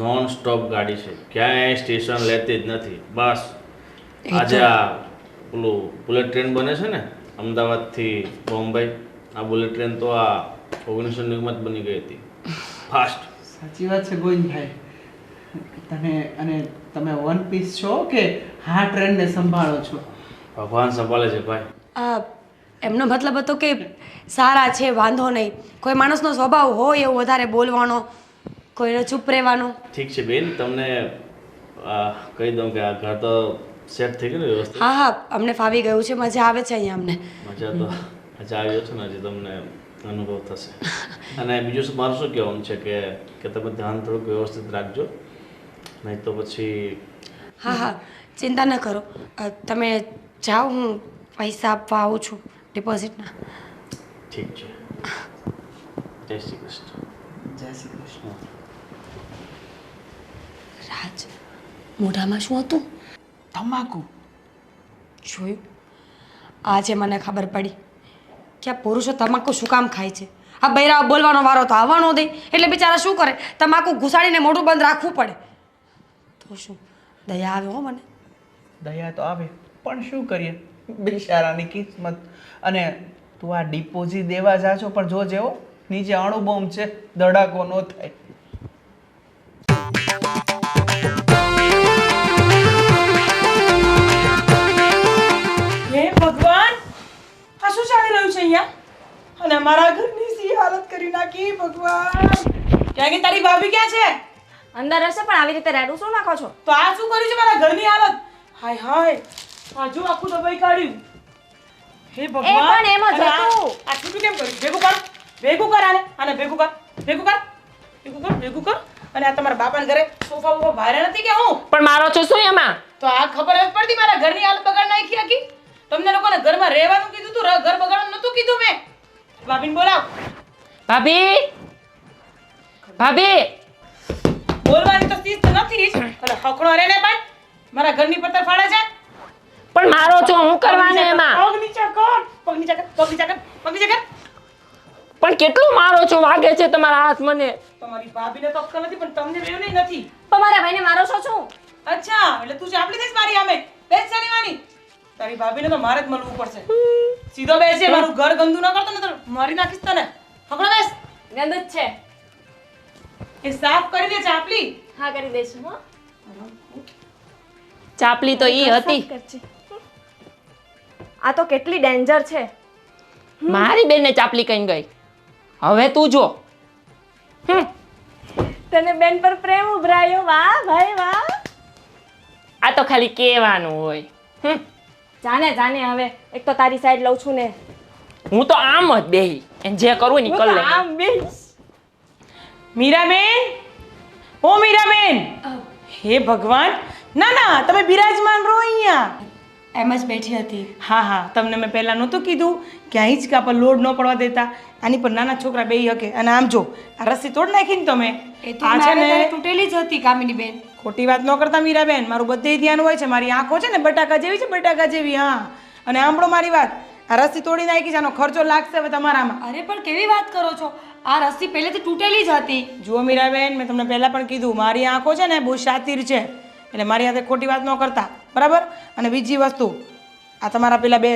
[SPEAKER 2] નોન સ્ટોપ ગાડી છે, ક્યાંય સ્ટેશન લેતી જ નથી. બસ આજે આ પેલું બુલેટ ટ્રેન બને છે ને અમદાવાદથી બોમ્બે આ બુલેટ ટ્રેન તો આ 1990 જ બની ગઈ હતી ફાસ્ટ.
[SPEAKER 4] સાચી વાત છે ગોવિંદભાઈ. તમે વન પીસ છો કે હા ટ્રેનને સંભાળો છો?
[SPEAKER 2] ભગવાન સંભાળે છે ભાઈ.
[SPEAKER 3] એમનો મતલબ હતો કે સારા છે, વાંધો નહીં. કોઈ માણસનો સ્વભાવ હોય એવો વધારે બોલવાનો, કોઈને ચૂપ રહેવાનો.
[SPEAKER 2] ઠીક છે બેન, તમને કહી દઉં કે આ ઘર તો સેટ થઈ ગયું ને વ્યવસ્થિત?
[SPEAKER 3] હા હા, અમને ફાવી ગયું છે, મજા આવે છે અહીંયા અમને.
[SPEAKER 2] મજા આવી છે ને, હજી તમને અનુભવ થશે. અને બીજું મારું શું કહેવાનું છે કે તમે ધ્યાન થોડુંક વ્યવસ્થિત રાખજો, નહીં તો પછી.
[SPEAKER 3] હા હા, ચિંતા ન કરો. તમે જાઓ, હું પૈસા આપવા આવું છું ડિપોઝિટના.
[SPEAKER 2] ઠીક છે. જય શ્રી કૃષ્ણ.
[SPEAKER 4] જય શ્રી કૃષ્ણ.
[SPEAKER 3] રાજ, મોઢામાં શું હતું?
[SPEAKER 4] તમાકુ.
[SPEAKER 3] જોયું? આજે મને ખબર પડી કે આ પુરુષો તમાકુ શું કામ ખાય છે. આ બૈરાઓ બોલવાનો વારો તો આવવાનો દે, એટલે બિચારા શું કરે, તમાકુ ઘુસાડીને મોઢું બંધ રાખવું પડે. તો શું દયા આવે હો મને.
[SPEAKER 4] દયા તો આવે, પણ શું કરીએ, બિચારાની કિસ્મત. અને તું આ ડિપોઝિટ દેવા જા છો, પણ જો જેવો નીચે અણુબોમ્બ છે, ધડાકો ન થાય.
[SPEAKER 1] હે ભગવાન, આ શું ચાલી રહ્યું છે અહીંયા? અને અમારા ઘરની સી હાલત કરી નાખી ભગવાન. ક્યાં ગઈ તારી ભાભી? ક્યાં છે?
[SPEAKER 6] અંદર હશે, પણ આવી રીતે રેડું શું નાખો છો?
[SPEAKER 1] તો આ શું કર્યું છે મારા ઘરની હાલત? હાય હાય, આ જો આખું દબાઈ કાઢ્યું. હે ભગવાન,
[SPEAKER 6] પણ એમ જ
[SPEAKER 1] અને આ-
[SPEAKER 6] હતું.
[SPEAKER 1] આ છૂટું કેમ કર્યું? ભેગું કર આને ભેગું કર. ભેગું કર. અને આ તમારા બાપાના ઘરે સોફા બોફા ભારે નથી કે હું?
[SPEAKER 7] પણ મારો છો શું એમાં?
[SPEAKER 1] તો આ ખબર જ પડતી મારા ઘરની હાલત બગાડ નાખી આખી. તમને લોકોને ઘરમાં રહેવાનું કીધું તું, ઘર બગાડવાનું નતું કીધું મેં. ભાભીને બોલાવ.
[SPEAKER 7] ભાભી, ભાભી,
[SPEAKER 1] બોલવાની તો શિસ્ત નથી જ. અરે હકણો રે ને પણ મારા ઘરની પત્તર ફાડે છે.
[SPEAKER 7] પણ મારો છો, હું કરવાનું એમાં?
[SPEAKER 1] પગ નીચે કર. પગ નીચે કર.
[SPEAKER 7] પણ કેટલું મારો છો? વાગે છે તમારા હાથ મને.
[SPEAKER 1] તમારી ભાભીને તો અક્કલ નથી, પણ તમને બેવને નથી.
[SPEAKER 6] પણ મારા ભાઈને મારો છો શું?
[SPEAKER 1] અચ્છા, એટલે તું ચાપલી થઈશ મારી સામે. બેસ શનિવાની. તારી ભાભીને તો મારે જ મળવું પડશે. સીધો બેસે, મારું ઘર ગંદુ ન કરતો ને તો મારી નાખીશ તને. હકણો બેસ.
[SPEAKER 6] ગંદ જ છે.
[SPEAKER 1] એ સાફ કરી દે ચાપલી.
[SPEAKER 6] હા, કરી દઈશ હો.
[SPEAKER 7] ચાપલી તો ઈ હતી.
[SPEAKER 6] આ તો કેટલી ડેન્જર છે.
[SPEAKER 7] મારી બેનને ચાપલી કઈ ગઈ. હવે તું જો.
[SPEAKER 6] તને બેન પર પ્રેમ ઉભરાયો. વાહ ભાઈ વાહ.
[SPEAKER 7] આ તો ખાલી કહેવાનું હોય.
[SPEAKER 6] જાને હવે એક તો તારી સાઈડ લઉં છું ને.
[SPEAKER 7] હું તો આમ જ બેહી એને જે કરવું ને ઈ કર લે.
[SPEAKER 6] આમ બેસ.
[SPEAKER 1] મીરાબેન, ઓ મીરાબેન. હે ભગવાન, ના તમે બિરાજમાન રહો અહીંયા.
[SPEAKER 3] એમ જ બેઠી હતી.
[SPEAKER 1] હા, તમને મેં પહેલાં નહોતું કીધું કે આ હિંચકા પર લોડ ન પડવા દેતા, આની પર નાના છોકરા બેહી શકે. અને આમ જો આ રસ્સી તોડ નાખી ને તમે.
[SPEAKER 3] એ તો
[SPEAKER 1] આ છે ને
[SPEAKER 3] તૂટેલી જ હતી કામિની બેન.
[SPEAKER 1] ખોટી વાત ન કરતા મીરાબેન, મારું બધે ધ્યાન હોય છે. મારી આંખો છે ને બટાકા જેવી છે, બટાકા જેવી. હા, અને સાંભળો મારી વાત, આ રસ્સી તોડી નાખી છે, આનો ખર્ચો લાગશે હવે તમારામાં.
[SPEAKER 3] અરે પણ કેવી વાત કરો છો? આ રસ્સી પહેલેથી તૂટેલી જ હતી.
[SPEAKER 1] જુઓ મીરાબેન, મેં તમને પહેલાં પણ કીધું, મારી આંખો છે ને બહુ શાતીર છે, એટલે મારી હાથે ખોટી વાત ન કરતા, બરાબર? અને બીજી વસ્તુ, આ તમારા પેલા બે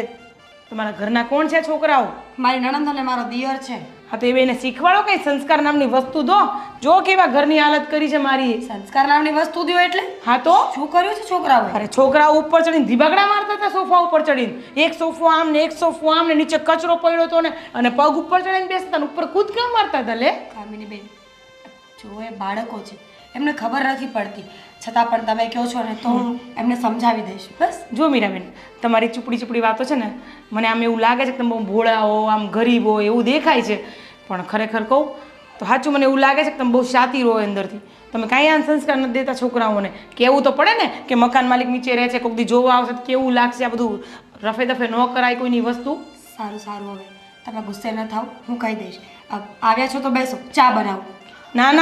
[SPEAKER 1] તમારા ઘરના કોણ છે છોકરાઓ?
[SPEAKER 3] મારી નણંદ અને મારો દિયર છે.
[SPEAKER 1] હા, તો એ બેને શીખવાડો કઈ સંસ્કાર નામની વસ્તુ દો. જો કેવા ઘરની હાલત કરી છે મારી.
[SPEAKER 3] સંસ્કાર નામની વસ્તુ દ્યો એટલે
[SPEAKER 1] હા તો
[SPEAKER 3] શું કર્યું છે છોકરાઓએ?
[SPEAKER 1] અરે છોકરાઓ ઉપર ચડીને ધીબાગડા મારતા હતા સોફા ઉપર ચડીને. એક સોફો આમ ને એક સોફો આમ ને નીચે કચરો પડ્યો હતો ને, અને પગ ઉપર ચડીને બેસતા હતા, ઉપર કૂદકા મારતા હતા. લે
[SPEAKER 3] કામિની બેન, જો એ બાળકો છે, એમને ખબર નથી પડતી, છતાં પણ તમે કહો છો ને તો હું એમને સમજાવી દઈશ. બસ
[SPEAKER 1] જો મીરાબેન, તમારી ચૂપડી વાતો છે ને, મને આમ એવું લાગે છે કે તમે બહુ ભોળા હો, આમ ગરીબ હો એવું દેખાય છે, પણ ખરેખર કહું તો સાચું મને એવું લાગે છે કે તમે બહુ શાતીર હો અંદરથી. તમે કાંઈ આ સંસ્કાર નથી દેતા છોકરાઓને. કહેવું તો પડે ને કે મકાન માલિક નીચે રહે છે, કોઈક દી જોવા આવશે તો કેવું લાગશે. આ બધું રફે દફે ન કરાય કોઈની વસ્તુ.
[SPEAKER 3] સારું હવે તમે ગુસ્સે ન થાવ, હું કહી દઈશ. આવ્યા છો તો બેસો, ચા બનાવો.
[SPEAKER 1] ના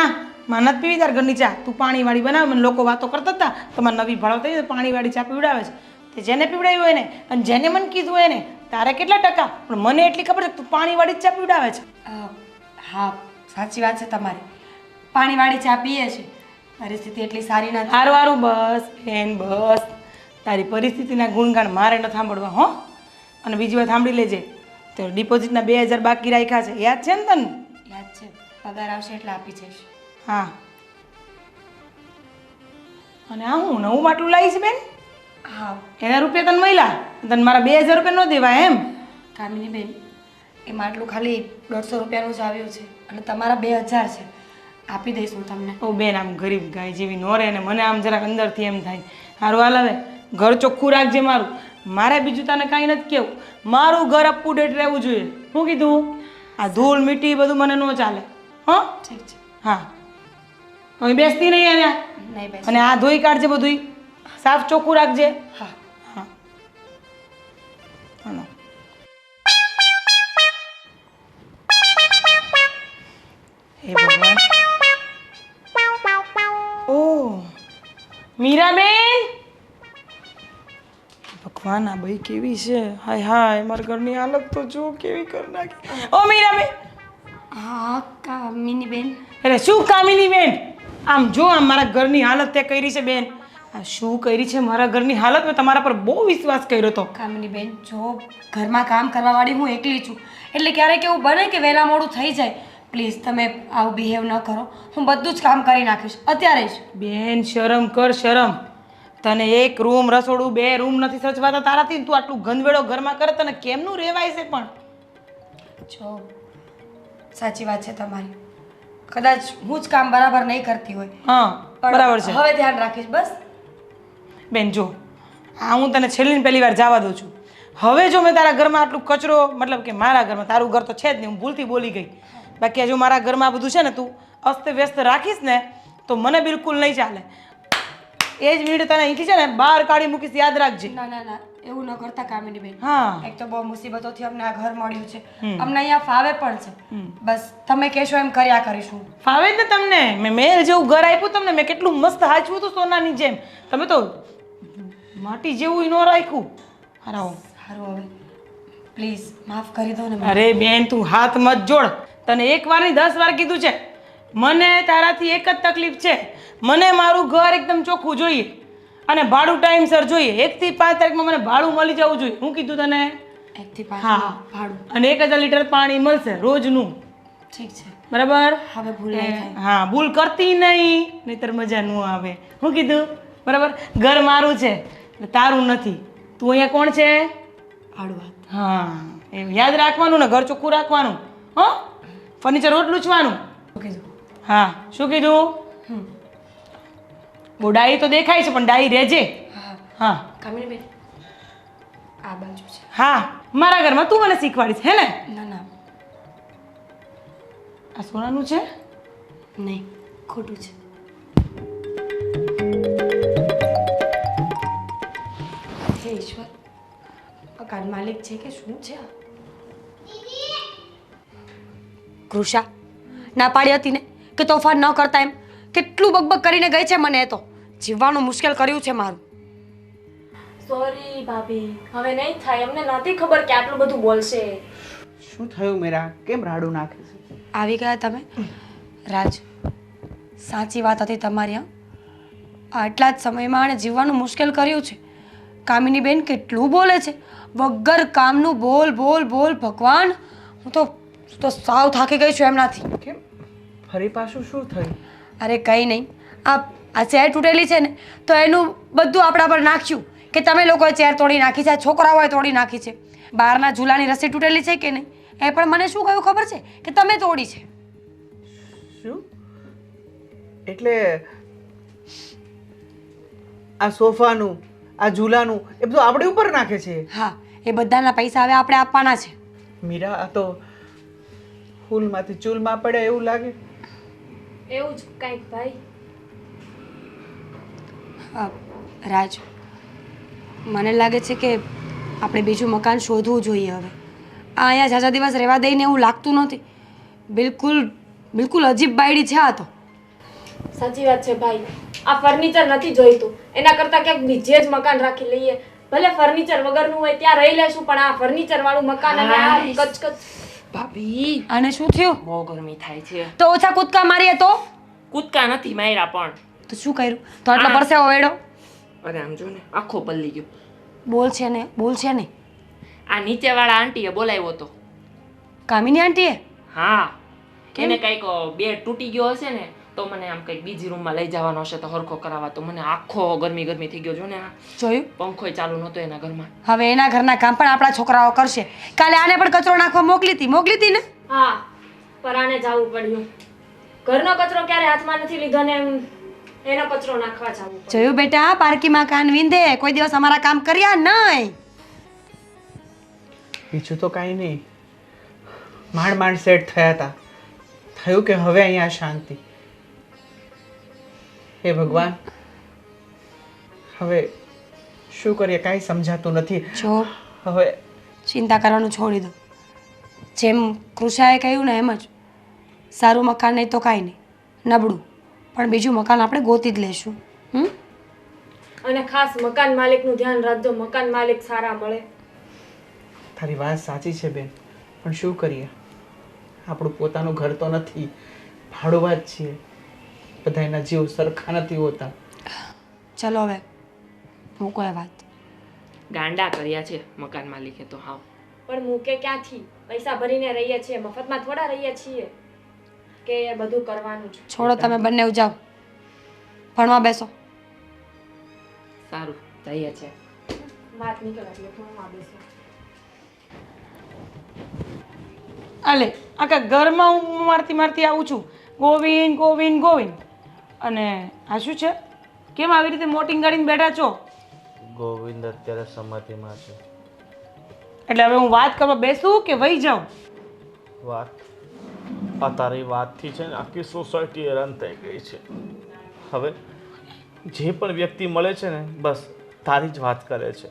[SPEAKER 1] માં નથી પીવી તાર ઘરની ચા. તું પાણીવાળી બનાવ. મને લોકો વાતો કરતા હતા તમારે નવી ભાડો થઈ પાણીવાળી ચા પીવડાવે છે. તે જેને પીવડાવી હોય ને, અને જેને મને કીધું હોય ને, તારે કેટલા ટકા, પણ મને એટલી ખબર છે કે તું પાણીવાળી ચા પીવડાવે છે.
[SPEAKER 3] હા, સાચી વાત છે તમારી. પાણીવાળી ચા પીએ છે. પરિસ્થિતિ એટલી સારી નથી.
[SPEAKER 1] હારું બસ બેન બસ. તારી પરિસ્થિતિના ગુણગાન મારે ન સાંભળવા હો. અને બીજી વાત સાંભળી લેજે, તો ડિપોઝિટના 2000 બાકી રાખ્યા છે, યાદ છે ને તને?
[SPEAKER 3] યાદ છે, પગાર આવશે એટલે આપી જઈશ.
[SPEAKER 1] હા. અને આ હું નવું માટલું લાવીશ બેન?
[SPEAKER 3] હા
[SPEAKER 1] એના રૂપિયા તને મળ્યા, તને મારા 2000 રૂપિયા ન દેવાય એમ?
[SPEAKER 3] કામિની બેન, એ માટલું ખાલી 150 રૂપિયાનું જ આવ્યું છે અને તમારા 2000 છે, આપી દઈશ હું તમને.
[SPEAKER 1] ઓ બેન, આમ ગરીબ ગાય જેવી નો રહે ને, મને આમ જરાક અંદરથી એમ થાય સારું હાલ હવે ઘર ચોખ્ખું રાખજે મારું. મારે બીજું તને કાંઈ નથી કહેવું, મારું ઘર અપ ટુ ડેટ રહેવું જોઈએ. શું કીધું? આ ધૂળ મીઠી બધું મને ન ચાલે. હા
[SPEAKER 3] ઠીક છે.
[SPEAKER 1] હા, હવે બેસતી નહીં અહીંયા.
[SPEAKER 3] નહીં બેસ.
[SPEAKER 1] અને આ ધોઈ કાઢજે બધું, સાફ ચોખ્ખું રાખજે.
[SPEAKER 3] હા.
[SPEAKER 1] હા હાલો. હે ભગવાન. ઓ મીરાબેન, ભગવાન આ ભાઈ કેવી છે, હાય હાય મારા ઘરની હાલત તો જો કેવી કરી નાખી. ઓ મીરાબેન.
[SPEAKER 3] હા કામિની બેન.
[SPEAKER 1] અરે શું કામિની બેન, આમ જો આમ મારા ઘરની હાલત તે કરી છે બેન. આ શું કરી છે મારા ઘરની હાલત? મેં તમારા પર બહુ વિશ્વાસ કર્યો હતો.
[SPEAKER 3] કામિની બેન, જો ઘરમાં કામ કરવાવાળી હું એકલી છું, એટલે ક્યારેક એવું બને કે વહેલા મોડું થઈ જાય. પ્લીઝ તમે આવું બિહેવ ન કરો, હું બધું જ કામ કરી નાખીશ અત્યારે જ.
[SPEAKER 1] બેન શરમ કર, શરમ. તને એક રૂમ રસોડું 2 રૂમ નથી સચવાતા તારાથી, તું આટલું ગંદવેડો ઘરમાં કરે, તને કેમનું રહેવાય છે? પણ
[SPEAKER 3] જો સાચી વાત છે તમારી, કદાચ હું જ કામ બરાબર નહીં કરતી હોય,
[SPEAKER 1] હા
[SPEAKER 3] પણ
[SPEAKER 1] બરાબર છે
[SPEAKER 3] હવે ધ્યાન રાખીશ બસ.
[SPEAKER 1] બેન. જો આ હું તને છેલ્લી ને પહેલી વાર જવા દઉં છું. હવે જો મેં તારા ઘરમાં આટલું કચરો, મતલબ કે મારા ઘરમાં, તારું ઘર તો છે જ નહીં, હું ભૂલથી બોલી ગઈ. બાકી હજુ મારા ઘરમાં આ બધું છે ને તું અસ્ત વ્યસ્ત રાખીશ ને તો મને બિલકુલ નહીં ચાલે. એ જ મિનિટ તને અહીંથી છે ને બહાર કાઢી મૂકીશ, યાદ રાખજે.
[SPEAKER 3] ના ના ના, એવું ન કરતા કામિની બેન.
[SPEAKER 1] હા
[SPEAKER 3] એક તો બહુ મુસીબતોથી અમને આ ઘર મળ્યું છે, અમને અહીંયા ફાવે પણ છે. બસ તમે કહેશો એમ કર્યા કરીશું.
[SPEAKER 1] ફાવે જ ને તમને? મેં મહેલ જેવું ઘર આપ્યું તમને, મેં કેટલું મસ્ત હાચવું હતું સોનાની જેમ, તમે તો માટી જેવું ન રાખ્યું. હારાઓ.
[SPEAKER 3] સારું, હવે પ્લીઝ માફ કરી દો ને.
[SPEAKER 1] અરે બેન તું હાથ મત જોડ, તને 1 વાર નહીં 10 વાર કીધું છે. મને તારાથી એક જ તકલીફ છે, મને મારું ઘર એકદમ ચોખ્ખું જોઈએ અને ભાડું ટાઈમસર જોઈએ. 1 થી 5 તારીખમાં મને ભાડું મળી જવું જોઈએ. હું કીધું તને?
[SPEAKER 3] 1 થી 5
[SPEAKER 1] હા.
[SPEAKER 3] ભાડું.
[SPEAKER 1] અને 1000 લીટર પાણી મળશે રોજનું.
[SPEAKER 3] ઠીક છે,
[SPEAKER 1] બરાબર?
[SPEAKER 3] હવે ભૂલ નહીં થાય.
[SPEAKER 1] હા, ભૂલ કરતી નહીં, નહીતર મજા ન આવે. હું કીધું? બરાબર? ઘર મારું છે, તારું નથી. તું અહીંયા કોણ છે?
[SPEAKER 3] ભાડું વાત.
[SPEAKER 1] હા, એમ યાદ રાખવાનું ને, ઘર ચોખ્ખું રાખવાનું. હો, ફર્નિચર રોજ લૂછવાનું.
[SPEAKER 3] શું કીધું?
[SPEAKER 1] હા, શું કીધું? બહુ ડાઈ તો દેખાય છે પણ ડાઈ રહેજે.
[SPEAKER 3] હા
[SPEAKER 1] હા
[SPEAKER 3] કામિની બેન, આ બાજુ છે.
[SPEAKER 1] હા, મારા ઘરમાં તું મને શીખવાડીશ હે ને?
[SPEAKER 3] ના ના
[SPEAKER 1] આ સોનાનું છે?
[SPEAKER 3] નહીં, ખોટું છે. હે ઈશ્વર, મકાન માલિક છે કે શું છે આ? કૃષા ના પાડી હતી ને કે તોફાન ન કરતા, એમ કેટલું બકબક કરીને ગઈ છે. મને તો જીવવાનું મુશ્કેલ કર્યું છે મારું.
[SPEAKER 6] સોરી ભાભી, હવે નહીં થાય. અમને નહોતી ખબર કે આટલું બધું બોલશે.
[SPEAKER 4] શું થયું મીરા? કેમ રાડું નાખે છે?
[SPEAKER 3] આવી ગયા તમે? રાજ, સાચી વાત હતી તમારી. આટલા જ સમયમાં આણે જીવવાનું મુશ્કેલ કર્યું છે. કામિની બેન કેટલું બોલે છે, વગર કામનું બોલ બોલ બોલ. ભગવાન, હું તો સાવ થાકી ગઈ છું એમનાથી.
[SPEAKER 4] કેમ? ફરી પાછું શું થયું?
[SPEAKER 3] અરે કંઈ નહીં, આ ચેર તૂટેલી છે ને તો એનું બધું આપણા પર નાખ્યું કે તમે લોકોએ ચેર તોડી નાખી છે, છોકરાઓએ તોડી નાખી છે. બહારના ઝૂલાની રસી તૂટેલી છે કે નહીં એ પણ મને શું કહ્યું ખબર છે કે તમે તોડી છે.
[SPEAKER 4] શું? એટલે આ સોફાનું, આ ઝૂલાનું એ બધું આપણી ઉપર નાખે છે?
[SPEAKER 3] હા, એ બધાના પૈસા હવે આપણે આપવાના છે.
[SPEAKER 4] મીરા, આ તો ફૂલમાંથી ચૂલમાં પડે એવું લાગે.
[SPEAKER 6] એવું જ કંઈક ભાઈ.
[SPEAKER 3] રાજ, મને લાગે છે કે આપણે બીજું મકાન શોધવું જોઈએ હવે. આ અહીંયા ઝાઝા દિવસ રહેવા દઈને એવું લાગતું નથી. બિલકુલ બિલકુલ અજીબ બાયડી છે આ તો.
[SPEAKER 6] સાચી વાત છે ભાઈ, આ ફર્નિચર નથી જોઈતું. એના કરતાં ક્યાંક બીજે જ મકાન રાખી લઈએ. ભલે ફર્નિચર વગરનું હોય ત્યાં રહી લેશું, પણ આ ફર્નિચર વાળું મકાન અને આ કચકચ.
[SPEAKER 7] ભાભી
[SPEAKER 3] આને શું થયું?
[SPEAKER 7] બહુ ગરમી થાય છે.
[SPEAKER 3] તો ઓછા કૂદકા મારીએ તો?
[SPEAKER 7] કૂદકા નથી માર્યા પણ.
[SPEAKER 3] તો શું કર્યું? તો આટલો પરસેવો વેડો.
[SPEAKER 7] અરે આમ જો ને, આખો પલ્લી ગયો.
[SPEAKER 3] બોલ છે ને, બોલ છે ને.
[SPEAKER 7] આ નીચેવાળા આંટીએ બોલાવ્યો હતો.
[SPEAKER 3] કામિની આંટીએ?
[SPEAKER 7] હા, એને કંઈક બેડ તૂટી ગયો હશે ને તો મને આમ કંઈક બીજી રૂમમાં લઈ જવાનો હશે તો હરખો કરાવવા. તો મને આખો ગરમી થઈ ગયો. જો ને આ
[SPEAKER 3] જોયું?
[SPEAKER 7] પંખોય ચાલુ નહોતો એના ઘરમાં.
[SPEAKER 3] હવે એના ઘરના કામ પણ આપણા છોકરાઓ કરશે. કાલે આને પણ કચરો નાખવા મોકલી હતી ને?
[SPEAKER 6] હા, પરાણે જવું પડ્યું. ઘરનો કચરો ક્યારે હાથમાં નથી લીધો ને એનો કચરો નાખવા જવું પડ્યું.
[SPEAKER 3] જોયું બેટા, પારકીમાં કાન વિંધે. કોઈ દિવસ અમારા કામ કર્યા નહીં.
[SPEAKER 4] બીજું તો કાંઈ નહીં. માંડ સેટ થયા હતા. થયું કે હવે અહીંયા શાંતિ. હે ભગવાન, હવે શું કરીએ કાંઈ સમજાતું નથી.
[SPEAKER 3] જો
[SPEAKER 4] હવે
[SPEAKER 3] ચિંતા કરવાનું છોડી દો. જેમ કૃષાએ કહ્યું ને એમ જ, સારું મકાન નહીં તો કાંઈ નહીં, નબળું પણ બીજું મકાન આપણે ગોતી જ લેશું.
[SPEAKER 6] અને ખાસ મકાન માલિકનું ધ્યાન રાખજો. મકાન માલિક સારા મળે.
[SPEAKER 4] તારી વાત સાચી છે બેન, પણ શું કરીએ, આપણું પોતાનું ઘર તો નથી, ભાડુઆ જ છીએ. બધા એના જીવ સરખા નથી હોતા.
[SPEAKER 3] ચલો હવે મૂકો એ વાત.
[SPEAKER 7] ગાંડા કર્યા છે મકાન માલિકે તો. હાવ
[SPEAKER 6] પણ મૂકે ક્યાંથી? પૈસા ભરીને રહીએ છીએ, મફતમાં થોડા રહીએ છીએ કે બધું કરવાનું છે.
[SPEAKER 3] છોડો, તમે બંને જાઓ ભણવા બેસો.
[SPEAKER 7] સારું, જઈએ છે.
[SPEAKER 6] વાત નીકળે એટલે ફોનમાં બેસો.
[SPEAKER 1] આલે આખા ઘરમાં હું મારતી આવું છું, ગોવિંદ ગોવિંદ ગોવિંદ. અને આ શું છે? કેમ આવી રીતે મોટિંગ ગાડીને બેઠા છો?
[SPEAKER 2] ગોવિંદ અત્યારે સમાધિમાં છે.
[SPEAKER 1] એટલે હવે હું વાત કરવા બેસું કે વહી જાઉં?
[SPEAKER 2] વાત આ તારી વાતથી છે ને આખી સોસાયટી હેરાન થઈ ગઈ છે. હવે જે પણ વ્યક્તિ મળે છે ને બસ તારી જ વાત કરે છે.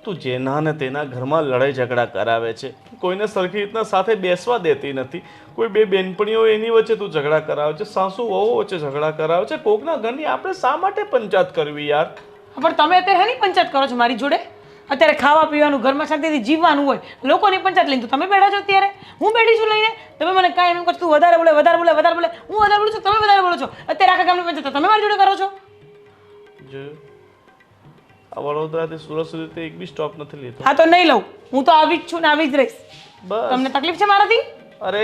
[SPEAKER 2] તું જેના ને તેના ઘરમાં લડાઈ ઝઘડા કરાવે છે, કોઈને સરખી રીતના સાથે બેસવા દેતી નથી. કોઈ બે બેનપણીઓ એની વચ્ચે તું ઝઘડા કરાવે છે, સાસુ વહુ વચ્ચે ઝઘડા કરાવે છે. કોકના ઘરની આપણે શા માટે પંચાયત કરવી યાર?
[SPEAKER 1] પણ તમે અત્યારે હેની પંચાયત કરો છો મારી જોડે? અત્યારે ખાવા પીવાનું, ઘરમાં શાંતિથી જીવવાનું હોય, લોકોની પંચાયત લઈને તો તમે બેઠા છો. અત્યારે હું બેઠી છું લઈને, તમે મને કાંઈ એમ કહો તું વધારે બોલે. હું વધારે બોલું છું, તમે વધારે બોલો છો. અત્યારે આખા ગામની પંચાયત તમે મારી જોડે કરો છો.
[SPEAKER 2] જોયું? આ વડોદરાથી સુરત સુધી તો એક બી સ્ટોપ નથી લીધો.
[SPEAKER 1] હા તો નહીં લઉં. હું તો આવી જ છું ને આવી જ રહીશ.
[SPEAKER 2] બસ.
[SPEAKER 1] તમને તકલીફ છે મારાથી?
[SPEAKER 2] અરે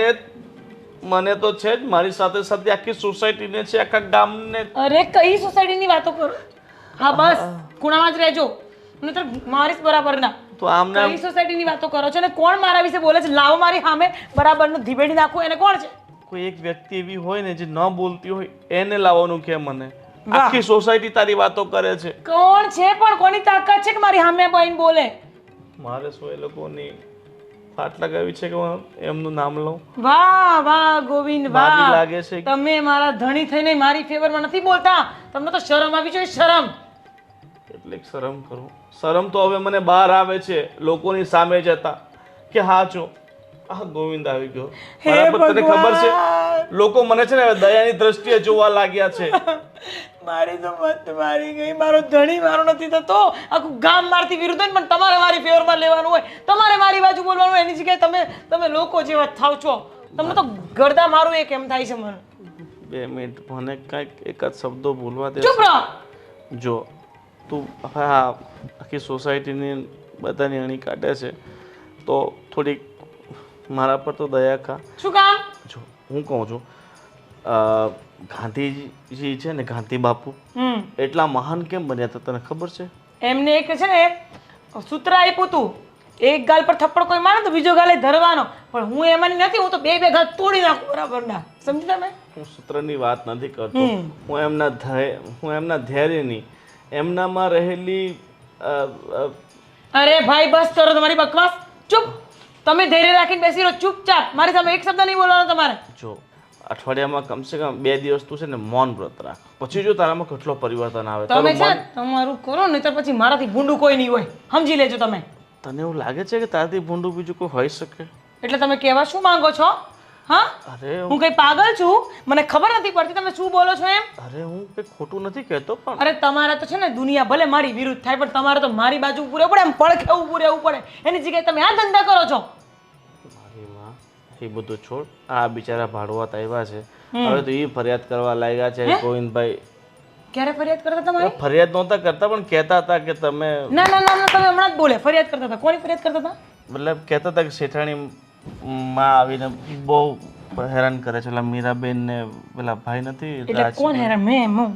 [SPEAKER 2] મને તો છે જ, મારી સાથે સાથે આખી સોસાયટીને છે, આખા ગામને.
[SPEAKER 1] અરે કઈ સોસાયટીની વાતો કરો? હા બસ ખૂણામાં જ રહેજો, નહીંતર મારીશ બરાબર ના.
[SPEAKER 2] તો આમને
[SPEAKER 1] કઈ સોસાયટીની વાતો કરો છો ને કોણ મારા વિશે બોલે છે? લાવો મારી સામે બરાબરનું ધીબેડી નાખું. એને કોણ છે?
[SPEAKER 2] કોઈ એક વ્યક્તિ એવી હોય ને જે ન બોલતી હોય એને લાવવાનું કે મને. આખી સોસાયટી તારી વાતો કરે છે.
[SPEAKER 1] કોણ છે પણ? કોની તાકાત છે કે મારી સામે બહીન બોલે?
[SPEAKER 2] મારે શું એ લોકોની ફાટ લગાવી છે કે હું એમનું નામ લઉં?
[SPEAKER 1] વાહ વાહ ગોવિંદ
[SPEAKER 2] મારી
[SPEAKER 1] વાહ,
[SPEAKER 2] લાગે છે કે-
[SPEAKER 1] તમે મારા ધણી થઈને મારી ફેવરમાં નથી બોલતા. તમને તો શરમ આવી જોઈએ, શરમ.
[SPEAKER 2] કેટલીક શરમ કરું. શરમ તો હવે મને બહાર આવે છે લોકોની સામે જતા કે હા જો આ ગોવિંદ આવી ગયો. બરાબર તને ખબર છે લોકો મને છે ને હવે દયાની દ્રષ્ટિએ જોવા લાગ્યા છે.
[SPEAKER 1] મારી તો મત મારી ગઈ. મારો ધણી મારો નથી થતો. આખું ગામ મારથી વિરુદ્ધ હોય ને પણ તમારે મારી ફેવરમાં લેવાનું હોય, તમારે મારી બાજુ બોલવાનું હોય. એની જગ્યાએ તમે લોકો જેવા થાવ છો. તમને તો ગરદા મારું એ કેમ થાય છે મને?
[SPEAKER 2] 2 મિનિટ મને કાંઈક એકાદ શબ્દો ભૂલવા દે.
[SPEAKER 1] ચૂપ રહો.
[SPEAKER 2] જો તું હવે આ આખી સોસાયટીની બધાની અણી કાઢે છે તો થોડીક મારા પર તો દયા ખા.
[SPEAKER 1] શું કામ?
[SPEAKER 2] જો હું કહું છું ગાંધીજી છે ને, ગાંધી બાપુ એટલા મહાન કેમ બન્યા હતા તને ખબર છે?
[SPEAKER 1] એમને એક છે ને સૂત્ર આપ્યું હતું, એક ગાલ પર થપ્પડ કોઈ મારે તો બીજો ગાલે ધરવાનો. પણ હું એમાંની નથી. હું તો બે ઘા તોડી નાખું બરાબર ના. સમજી તમે?
[SPEAKER 2] હું સૂત્રની વાત નથી કરતો. હું એમના ધૈર્યની, એમનામાં રહેલી
[SPEAKER 1] અરે ભાઈ બસ કરો તમારી બકવાસ. ચૂપ. તમે ધૈર્ય રાખીને બેસી રહો ચૂપચાપ. મારી સામે એક શબ્દ નહીં બોલવાનો તમારે.
[SPEAKER 2] જો અઠવાડિયામાં કમસે કમ 2 દિવસ તું છે ને મૌન વ્રત રાખ, પછી જો તારામાં કેટલો પરિવર્તન આવે.
[SPEAKER 1] તમે છે ને તમારું કરો ને પછી મારાથી ભૂંડું કોઈ નહીં હોય. સમજી લેજો તમે.
[SPEAKER 2] તને એવું લાગે છે કે તારાથી ભૂંડું બીજું કોઈ હોઈ શકે?
[SPEAKER 1] એટલે તમે કહેવા શું માંગો છો? હા,
[SPEAKER 2] અરે
[SPEAKER 1] હું કઈ પાગલ છું? મને ખબર નથી પડતી તમે શું બોલો છો એમ.
[SPEAKER 2] અરે હું કઈ ખોટું નથી કહેતો, પણ
[SPEAKER 1] અરે તમારે તો છે ને દુનિયા ભલે મારી વિરુદ્ધ થાય પણ તમારે તો મારી બાજુ ઊભું રહેવું પડે. એમ પડખે ઊભું રહેવું પડે. એની જગ્યાએ તમે આ ધંધા કરો છો.
[SPEAKER 2] મારી માં એ બધું છોડ. આ બિચારા ભાડુઆત આવ્યા છે, હવે તો એ ફરિયાદ કરવા લાગ્યા છે ગોવિંદભાઈ.
[SPEAKER 1] ક્યારે ફરિયાદ કરતા હતા મારી?
[SPEAKER 2] ફરિયાદ નહોતા કરતા પણ કહેતા હતા કે તમે
[SPEAKER 1] ના ના ના ના, તમે હમણાં જ બોલે ફરિયાદ કરતા હતા. કોની ફરિયાદ કરતા હતા?
[SPEAKER 2] મતલબ કહેતા હતા કે શેઠાણી માં આવીને બહુ હેરાન કરે છે. ઓલા મીરાબેન ને પેલા ભાઈ નથી
[SPEAKER 1] એટલે કોણ હેરાન?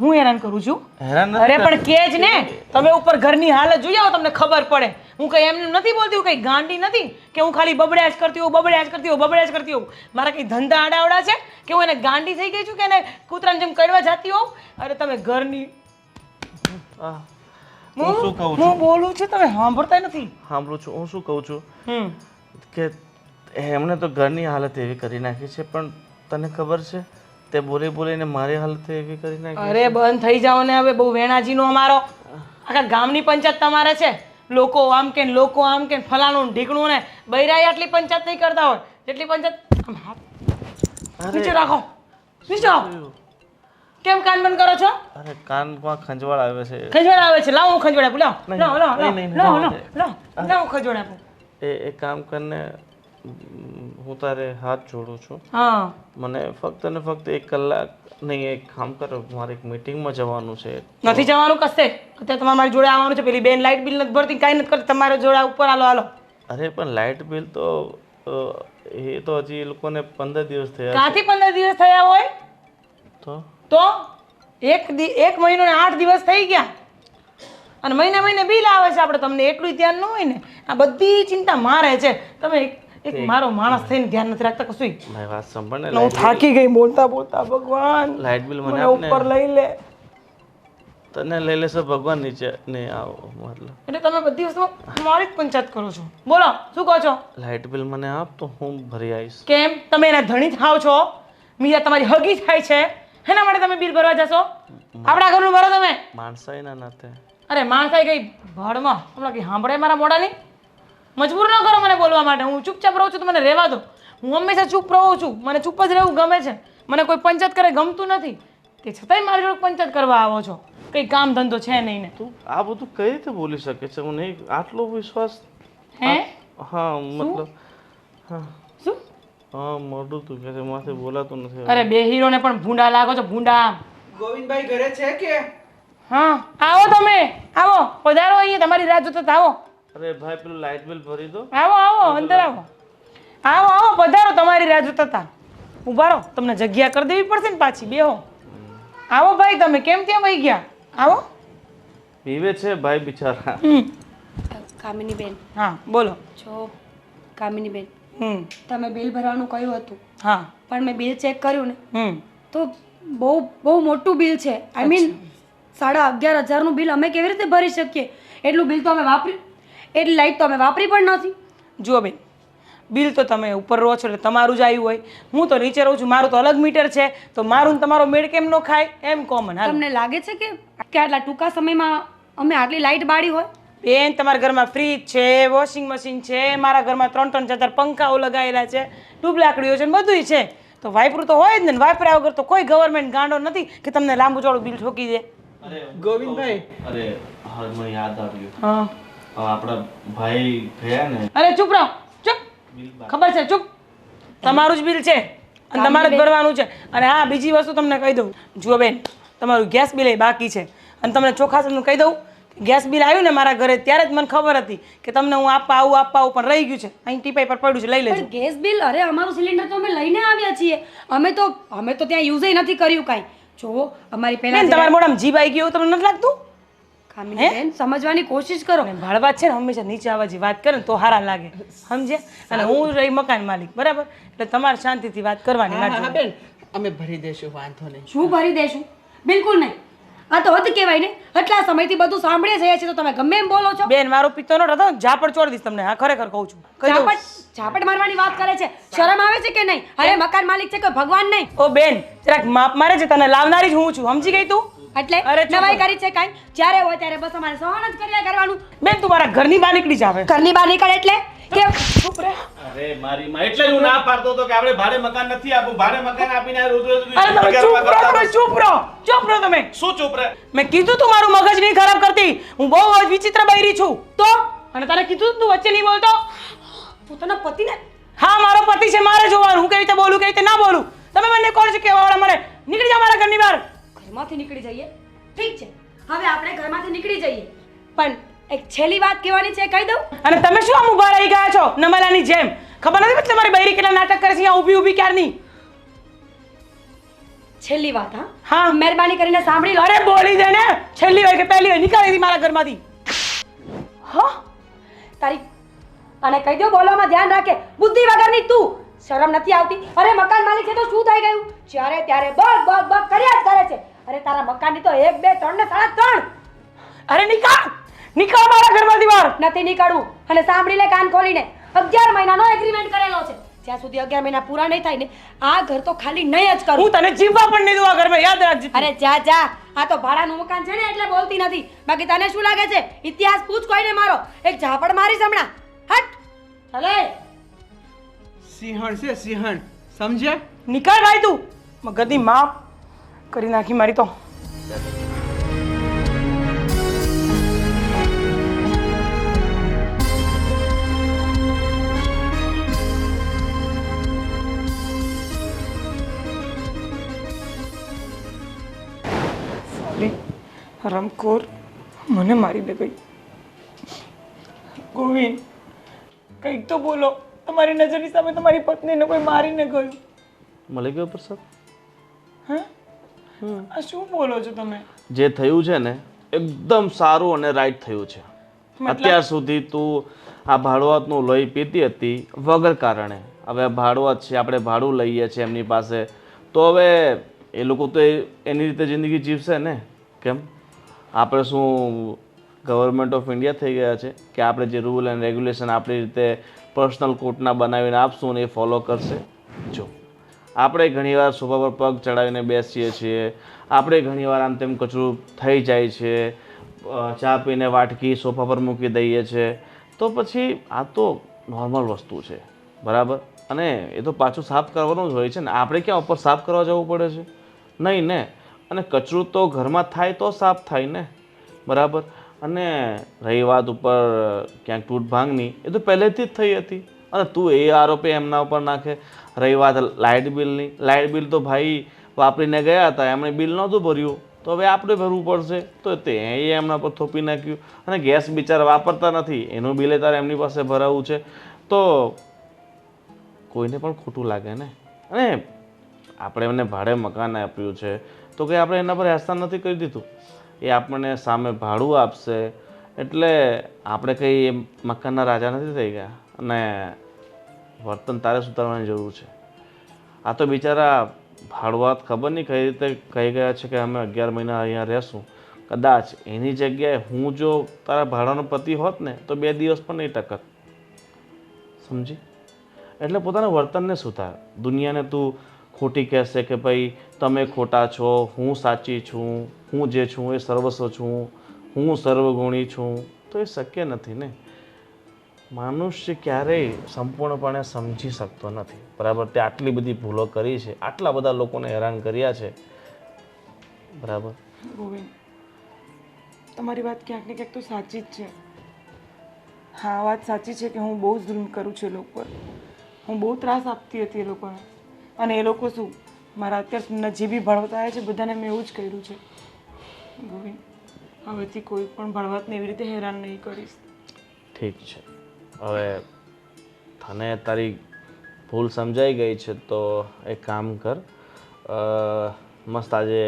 [SPEAKER 1] હું હેરાન કરું છું?
[SPEAKER 2] હેરાન
[SPEAKER 1] અરે
[SPEAKER 2] નથી
[SPEAKER 1] પણ કે જ ને, તમે ઉપર ઘરની હાલત જોઈ આવો તમને ખબર પડે. હું કઈ એમને નથી બોલતી, હું કઈ ગાંડી નથી કે હું ખાલી બબડ્યા જ કરતી હોઉં, બબડ્યા જ કરતી હોઉં, બબડ્યા જ કરતી હોઉં. મારા કઈ ધંધા આડાવડા છે કે હું એને ગાંડી થઈ ગઈ છું કે એને કૂતરાની જેમ કરવા જતી હોઉં? અરે તમે ઘરની
[SPEAKER 2] આ, હું શું કહું છું?
[SPEAKER 1] હું બોલું છું તમે સાંભળતા નથી.
[SPEAKER 2] સાંભળું છું. હું શું કહું છું
[SPEAKER 1] હમ
[SPEAKER 2] કે એમણે તો ઘરની હાલત એવી કરી નાખી છે પણ તને ખબર છે તે બોલી બોલીને મારી હાલત એવી કરી નાખી.
[SPEAKER 1] અરે બંધ થઈ જાઓ ને હવે, બહુ વેણાજીનો અમારો આખા ગામની પંચાયત તમારે છે. લોકો આમ કે ને લોકો આમ કે ને ફલાણું ને ઢીકણું ને બૈરાએ આટલી પંચાયત નહીં કરતા હોય જેટલી પંચાયત. આમ હાથ નીચે રાખો, નીચે આવો. કેમ કાન બંધ કરો છો?
[SPEAKER 2] અરે કાનમાં ખંજવાળ આવે છે.
[SPEAKER 1] ખંજવાળ આવે છે? લાવો હું ખંજવાળ આપું. લાવો
[SPEAKER 2] નહીં,
[SPEAKER 1] લાવો લાવો
[SPEAKER 2] નહીં, નહીં,
[SPEAKER 1] લાવો
[SPEAKER 2] નહીં,
[SPEAKER 1] લાવો લાવો લાવો ખંજવાળ આપું.
[SPEAKER 2] એ કામ કરીને હું તારે હાથ જોડું છું.
[SPEAKER 1] હા
[SPEAKER 2] મને ફક્ત ને ફક્ત 1 કલાક નહીં, એક કામ કરો, મારે એક મીટિંગમાં જવાનું છે.
[SPEAKER 1] નથી જવાનું કશે. અત્યારે તમારે મારી જોડે આવવાનું છે. પેલી બેન લાઇટ બિલ નથી ભરતી, કાંઈ નથી કરતી. તમારે જોડે ઉપર હાલો હાલો.
[SPEAKER 2] અરે પણ લાઇટ બિલ તો એ તો હજી એ લોકોને 15 દિવસ થયા
[SPEAKER 1] કાંથી 15 દિવસ થયા હોય?
[SPEAKER 2] તો
[SPEAKER 1] તો એક મહિનો ને 8 દિવસ થઈ ગયા અને મહિને મહિને બિલ આવે છે. આપણે તમને એટલું ધ્યાન ન હોય ને. આ બધી ચિંતા મારે છે. તમે એક મારો માણસ થઈને ધ્યાન નથી રાખતા કશું.
[SPEAKER 2] મારી વાત સાંભળ ને.
[SPEAKER 1] હું થાકી ગઈ બોલતા બોલતા. ભગવાન
[SPEAKER 2] લાઇટ બિલ મને
[SPEAKER 1] મને
[SPEAKER 2] આપને.
[SPEAKER 1] ઉપર લઈ લે.
[SPEAKER 2] તને લઈ લેશે ભગવાન, નીચે નહીં આવો. મતલબ
[SPEAKER 1] એટલે તમે બધી વસ્તુમાં મારી જ પંચાયત કરો છો. બોલો શું કહો છો?
[SPEAKER 2] લાઇટ બિલ મને આપ તો હું ભરી આવીશ.
[SPEAKER 1] કેમ તમે એના ધણી થાવ છો? મીરા તમારી હગી થાય છે, એના માટે તમે બિલ ભરવા જશો? આપણા ઘરનું ભરો તમે.
[SPEAKER 2] માણસાઈના નાતે.
[SPEAKER 1] અરે માણસાઈ ગઈ ભાડમાં. હમણાં કઈ સાંભળે મારા મોઢાની? મજબૂર ન કરો મને બોલવા માટે. હું ચૂપચાપ રહું છું તો મને રહેવા દો. હું હંમેશા ચૂપ રહું છું. મને ચૂપ જ રહેવું ગમે છે. મને કોઈ પંચાયત કરે ગમતું નથી. તે છતાંય મારી જોડે પંચાયત કરવા આવો છો. કંઈ કામ ધંધો છે નહીં ને.
[SPEAKER 2] તું આ બધું કઈ રીતે બોલી શકે છે? હું નહીં, આટલો વિશ્વાસ.
[SPEAKER 1] હે
[SPEAKER 2] હા મતલબ હા
[SPEAKER 1] શું?
[SPEAKER 2] હા મોઢું તું કે છે, માથે બોલાતું નથી.
[SPEAKER 1] અરે બે હીરોને પણ ભૂંડા લાગો છો, ભૂંડા.
[SPEAKER 4] ગોવિંદભાઈ ઘરે છે કે?
[SPEAKER 1] હા આવો તમે, આવો પધારો. અહીંયા તમારી રાહ જોતા હતા. આવો
[SPEAKER 2] અરે ભાઈ પેલું લાઇટ બિલ ભરી દો.
[SPEAKER 1] આવો આવો અંદર આવો. આવો આવો પધારો. તમારી રાહ જોતા હતા. ઊભા રહો, તમને જગ્યા કરી દેવી પડશે ને પાછી. બેહો. આવો ભાઈ, તમે કેમ ત્યાં વહી ગયા? આવો.
[SPEAKER 2] પીવે છે ભાઈ બિચારા.
[SPEAKER 3] કામિની બેન,
[SPEAKER 1] હા બોલો.
[SPEAKER 3] જો કામિની બેન, તમે બિલ ભરવાનું કહ્યું હતું
[SPEAKER 1] હા
[SPEAKER 3] પણ મેં બિલ ચેક કર્યું ને
[SPEAKER 1] હમ
[SPEAKER 3] તો બહુ મોટું બિલ છે. આઈ મીન 11,500નું બિલ અમે કેવી રીતે ભરી શકીએ? એટલું બિલ તો અમે એટલી લાઈટ તો અમે વાપરી પણ નથી.
[SPEAKER 1] જુઓ બેન, બિલ તો તમે ઉપર રહો છો એટલે તમારું જ આવ્યું હોય. હું તો નીચે રહું છું, મારું તો અલગ મીટર છે. તો મારું ને તમારો મેળ કેમ ન ખાય? એમ કોમન. હાલ
[SPEAKER 3] તમને લાગે છે કે આટલા ટૂંકા સમયમાં અમે આટલી લાઈટ બાળી હોય?
[SPEAKER 1] બેન તમારા ઘરમાં ફ્રીજ છે, વોશિંગ મશીન છે, મારા ઘરમાં 3-3, 4-4 પંખાઓ લગાવેલા છે, ટ્યુબ લાકડીઓ છે, બધુંય છે. તો વાપરું તો હોય જ ને. વાપર્યા વગર તો કોઈ ગવર્મેન્ટ ગાંડો નથી કે તમને લાંબુ ચોળું બિલ ઠોકી દે.
[SPEAKER 4] ગોવિંદભાઈ
[SPEAKER 2] અરે હવે મને યાદ આવ્યું.
[SPEAKER 1] હા
[SPEAKER 2] આપણા ભાઈ ગયા ને.
[SPEAKER 1] અરે ચૂપ રહો, ચૂપ. ખબર છે, ચૂપ. તમારું જ બિલ છે અને તમારે જ ભરવાનું છે. અને હા બીજી વસ્તુ તમને કહી દઉં. જુઓ બેન, તમારું ગેસ બિલ બાકી છે અને તમને ચોખ્ખા તમને કહી દઉં, ગેસ બિલ આવ્યું ને મારા ઘરે ત્યારે જ મને ખબર હતી કે તમને હું આપવા આવું પણ રહી ગયું છે. અહીં ટીપાઈ પર પડ્યું છે, લઈ લેજો.
[SPEAKER 3] પણ ગેસ બિલ, અરે અમારું સિલિન્ડર તો અમે લઈને આવ્યા છીએ. અમે તો ત્યાં યુઝ નથી કર્યું કાંઈ. જોવો અમારી પહેલા
[SPEAKER 1] બેન તમારા મોઢામાં જીભ આવી ગયું તમને નથી લાગતું?
[SPEAKER 3] કામિની બેન સમજવાની કોશિશ કરો.
[SPEAKER 1] અને ભાડવાત છે ને હંમેશા નીચે આવવાજી વાત કરે ને તો સારા લાગે, સમજે? અને હું રહી મકાન માલિક, બરાબર? એટલે તમારે શાંતિથી વાત કરવાની.
[SPEAKER 4] હા બેન, અમે ભરી દેશું, વાંધો નહીં.
[SPEAKER 3] શું ભરી દેશું? બિલકુલ નહીં. આ તો હદ કહેવાય ને. આટલા સમયથી બધું સાંભળીએ છીએ તો તમે ગમે એમ બોલો છો.
[SPEAKER 1] બેન મારો પિત્તો નો હતો, ઝાપડ છોડી દઈશ તમને. હા ખરેખર કહું છું. કહી દઉં.
[SPEAKER 3] ઝાપટ મારવાની વાત કરે છે. શરમ આવે છે કે નહીં? અરે મકાન માલિક છે કે ભગવાન નહીં?
[SPEAKER 1] ઓ બેન જરાક માપ મારે છે, તને લાવનારી જ હું છું, સમજી ગઈ તું?
[SPEAKER 3] એટલે
[SPEAKER 1] અરે ચૂપ
[SPEAKER 3] નવાઈ
[SPEAKER 1] રહો.
[SPEAKER 3] કરી છે કાંઈ? જ્યારે હોય ત્યારે બસ અમારે સહન જ કર્યા કરવાનું.
[SPEAKER 1] બેન તું મારા ઘરની બહાર નીકળી જાવે.
[SPEAKER 3] ઘરની બહાર નીકળે એટલે કે
[SPEAKER 1] ચૂપ રહે.
[SPEAKER 2] અરે મારી માં, એટલે જ હું ના પાડતો હતો કે આપણે ભાડે મકાન નથી આપવું. ભાડે મકાન આપીને આ રોજ રોજ
[SPEAKER 1] અરે તમે ચૂપ રહો, તમે ચૂપ રહો, ચૂપ રહો તમે.
[SPEAKER 2] શું ચૂપ રહે?
[SPEAKER 1] મેં કીધું તું મારું મગજ નહીં ખરાબ કરતી. હું બહુ જ વિચિત્ર બૈરી છું. તો અને તારે કીધું તું વચ્ચે નહીં બોલતો.
[SPEAKER 3] પોતાના પતિને
[SPEAKER 1] હા મારો પતિ છે, મારે જોવાનું હું કેવી રીતે બોલું, કેવી રીતે ના બોલું. તમે મને કોણ છે કેવા વાળા? મને નીકળી જાઓ મારા ઘરની બહાર.
[SPEAKER 3] ઘરમાંથી નીકળી જઈએ. ઠીક છે, હવે આપણે ઘરમાંથી નીકળી જઈએ. પણ એક છેલ્લી વાત કહેવાની છે, કહી દઉં?
[SPEAKER 1] અને તમે શું આમ ઊભા રહી ગયા છો નમલાની જેમ? ખબર નથી પડતી તમારી બૈરી કેટલા નાટક કરે છે અહીંયા ઊભી ઊભી ક્યારની?
[SPEAKER 3] છેલ્લી વાત, હા?
[SPEAKER 1] હા.
[SPEAKER 3] મહેરબાની કરીને સાંભળી લો.
[SPEAKER 1] અરે બોલી દે ને, છેલ્લી હોય કે પહેલી હોય, નીકળી હતી મારા ઘરમાંથી. હા,
[SPEAKER 3] તારી અને કહી દો, બોલવામાં ધ્યાન રાખે. બુદ્ધિ વગરની તું, શરમ નથી આવતી? અરે મકાન માલિક છે તો શું થઈ ગયું? જ્યારે ત્યારે બગ બગ બગ કર્યા જ કરે છે. અરે તારા મકાનની તો 1 2 3 ને 3.5.
[SPEAKER 1] અરે નીકળ મારા ઘરમાંથી બહાર.
[SPEAKER 3] નથી નીકળવું. અને સાંભળી લે કાન ખોલીને, 11 મહિનાનો એગ્રીમેન્ટ કરેલો છે. જ્યાં સુધી 11 મહિના પૂરા નહીં થાય ને, આ ઘર તો ખાલી નહીં જ કરું.
[SPEAKER 1] હું તને જીવવા પણ નહીં દઉં આ ઘરમાં, યાદ રાખજે.
[SPEAKER 3] અરે જા જા, આ તો ભાડાનું મકાન છે ને એટલે બોલતી નથી. બાકી તને શું લાગે છે? ઇતિહાસ પૂછ કોઈને મારો, એક ઝાપડ મારીશ હમણાં. હટ ચાલે.
[SPEAKER 4] સિંહણ છે સિંહણ, સમજ્યા?
[SPEAKER 1] નીકળ ભાઈ તું, મગજની માપ કરી નાખી મારી તો. રમખોર મને મારી દે ગઈ. ગોવિંદ, કંઈક તો બોલો. તમારી નજરની સામે તમારી પત્નીને કોઈ મારીને ગયું.
[SPEAKER 2] મળી ગયો પ્રસાદ?
[SPEAKER 1] હા, આ શું બોલો છો તમે?
[SPEAKER 2] જે થયું છે ને એકદમ સારું અને રાઈટ થયું છે. અત્યાર સુધી તું આ ભાડુઆતનું લોહી પીતી હતી વગર કારણે. હવે ભાડુઆત છે, આપણે ભાડું લઈએ છીએ એમની પાસે, તો હવે એ લોકો તો એની રીતે જિંદગી જીવશે ને. કેમ આપણે શું ગવર્મેન્ટ ઓફ ઇન્ડિયા થઈ ગયા છે કે આપણે જે રૂલ એન્ડ રેગ્યુલેશન આપણી રીતે પર્સનલ કોર્ટના બનાવીને આપશું ને એ ફોલો કરશે? જો આપણે ઘણીવાર સોફા પર પગ ચડાવીને બેસીએ છીએ, આપણે ઘણીવાર આમ તેમ કચરું થઈ જાય છે, ચા પીને વાટકી સોફા પર મૂકી દઈએ છીએ, તો પછી આ તો નોર્મલ વસ્તુ છે, બરાબર? અને એ તો પાછું સાફ કરવાનું જ હોય છે ને. આપણે ક્યાં ઉપર સાફ કરવા જવું પડે છે? નહીં ને. અને કચરું તો ઘરમાં થાય તો સાફ થાય ને, બરાબર? અને રહી વાત ઉપર ક્યાંક તૂટ ભાંગની, એ તો પહેલેથી જ થઈ હતી. અને તું એ આરોપી એમના ઉપર નાખે. રહી વાત લાઇટ બિલની, લાઇટ બિલ તો ભાઈ વાપરીને ગયા હતા, એમણે બિલ નહોતું ભર્યું, તો હવે આપણે ભરવું પડશે, તો તે એમના પર થોપી નાખ્યું. અને ગેસ બિચારા વાપરતા નથી, એનું બિલે તારે એમની પાસે ભરાવવું છે, તો કોઈને પણ ખોટું લાગે ને. અને આપણે એમને ભાડે મકાન આપ્યું છે તો કે આપણે એના પર એહસાન નથી કરી દીધું. એ આપણને સામે ભાડું આપશે એટલે આપણે કંઈ મકાનના રાજા નથી થઈ ગયા. અને વર્તન તારે સુધારવાની જરૂર છે. આ તો બિચારા ભાડુઆત ખબર નહીં કઈ રીતે કહી ગયા છે કે અમે 11 મહિના અહીંયા રહેશું. કદાચ એની જગ્યાએ હું જો તારા ભાડાનો પતિ હોત ને તો 2 દિવસ પણ નહીં ટકત. સમજી? એટલે પોતાના વર્તનને સુધાર. દુનિયાને તું ખોટી કહેશે કે ભાઈ તમે ખોટા છો, હું સાચી છું, હું જે છું એ સર્વસ્વ છું, હું સર્વગુણી છું, તો એ શક્ય નથી ને. મનુષ્ય ક્યારેય સંપૂર્ણપણે સમજી શકતો નથી, બરાબર? તે આટલી બધી ભૂલો કરી છે, આટલા બધા લોકોને હેરાન કર્યા છે, બરાબર?
[SPEAKER 1] ગોવિંદ, તમારી વાત ક્યાંક ને ક્યાંક તો સાચી જ છે. હા, વાત સાચી છે કે હું બહુ જુલ્મ કરું છું એ લોકો પર. હું બહુ ત્રાસ આપતી હતી એ લોકોને. અને એ લોકો શું, મારા અત્યાર સુધીના જે બી ભળવતા આવ્યા છે બધાને મેં એવું જ કર્યું છે. ગોવિંદ, હવેથી કોઈ પણ ભળવાતને એવી રીતે હેરાન નહીં કરીશ.
[SPEAKER 2] ઠીક છે. હવે તને તારી ભૂલ સમજાઈ ગઈ છે તો એક કામ કર, મસ્ત આજે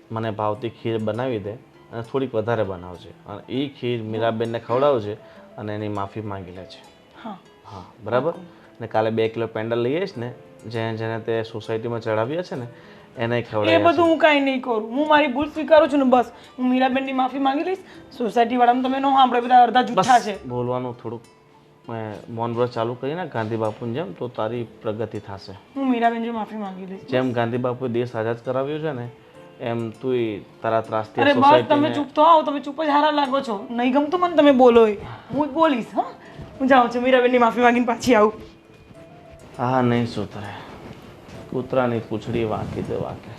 [SPEAKER 2] મને ભાવતી ખીર બનાવી દે અને થોડીક વધારે બનાવજે. અને એ ખીર મીરાબેનને ખવડાવજે અને એની માફી માંગી લેજે.
[SPEAKER 1] હા
[SPEAKER 2] હા, બરાબર? ને કાલે 2 કિલો પેંડા લઈ આવીશ ને, જેને જેને તે સોસાયટીમાં ચડાવ્યા છે ને એને
[SPEAKER 1] એ
[SPEAKER 2] ખવડાવ્યા
[SPEAKER 1] બધું હું કાંઈ નહીં કરું. હું મારી ભૂલ સ્વીકારું છું ને બસ. હું મીરાબેનની માફી માંગી લઈશ. સોસાયટી વાળાને તમે નો સાંભળે, બધા અડધા જૂઠા છે.
[SPEAKER 2] બસ બોલવાનું થોડુંક મૌન વ્રત ચાલુ કરીને ગાંધી બાપુની જેમ, તો તારી પ્રગતિ થશે.
[SPEAKER 1] હું મીરાબેન જો માફી માંગી લઈશ.
[SPEAKER 2] જેમ ગાંધી બાપુએ દેશ આઝાદ કરાવ્યો છે ને એમ તું તારા ત્રાસથી
[SPEAKER 1] અરે બસ તમે ચૂપ તો આવો, તમે ચૂપ જ હારા લાગો છો. નહીં ગમતું મને તમે બોલો એ. હું જ બોલીશ. હા, હું જાઉં છું, મીરાબેનની માફી માંગીને પાછી આવું.
[SPEAKER 2] હા, નહીં સુધરે. કૂતરાની પૂંછડી વાંકી દે વાંકે.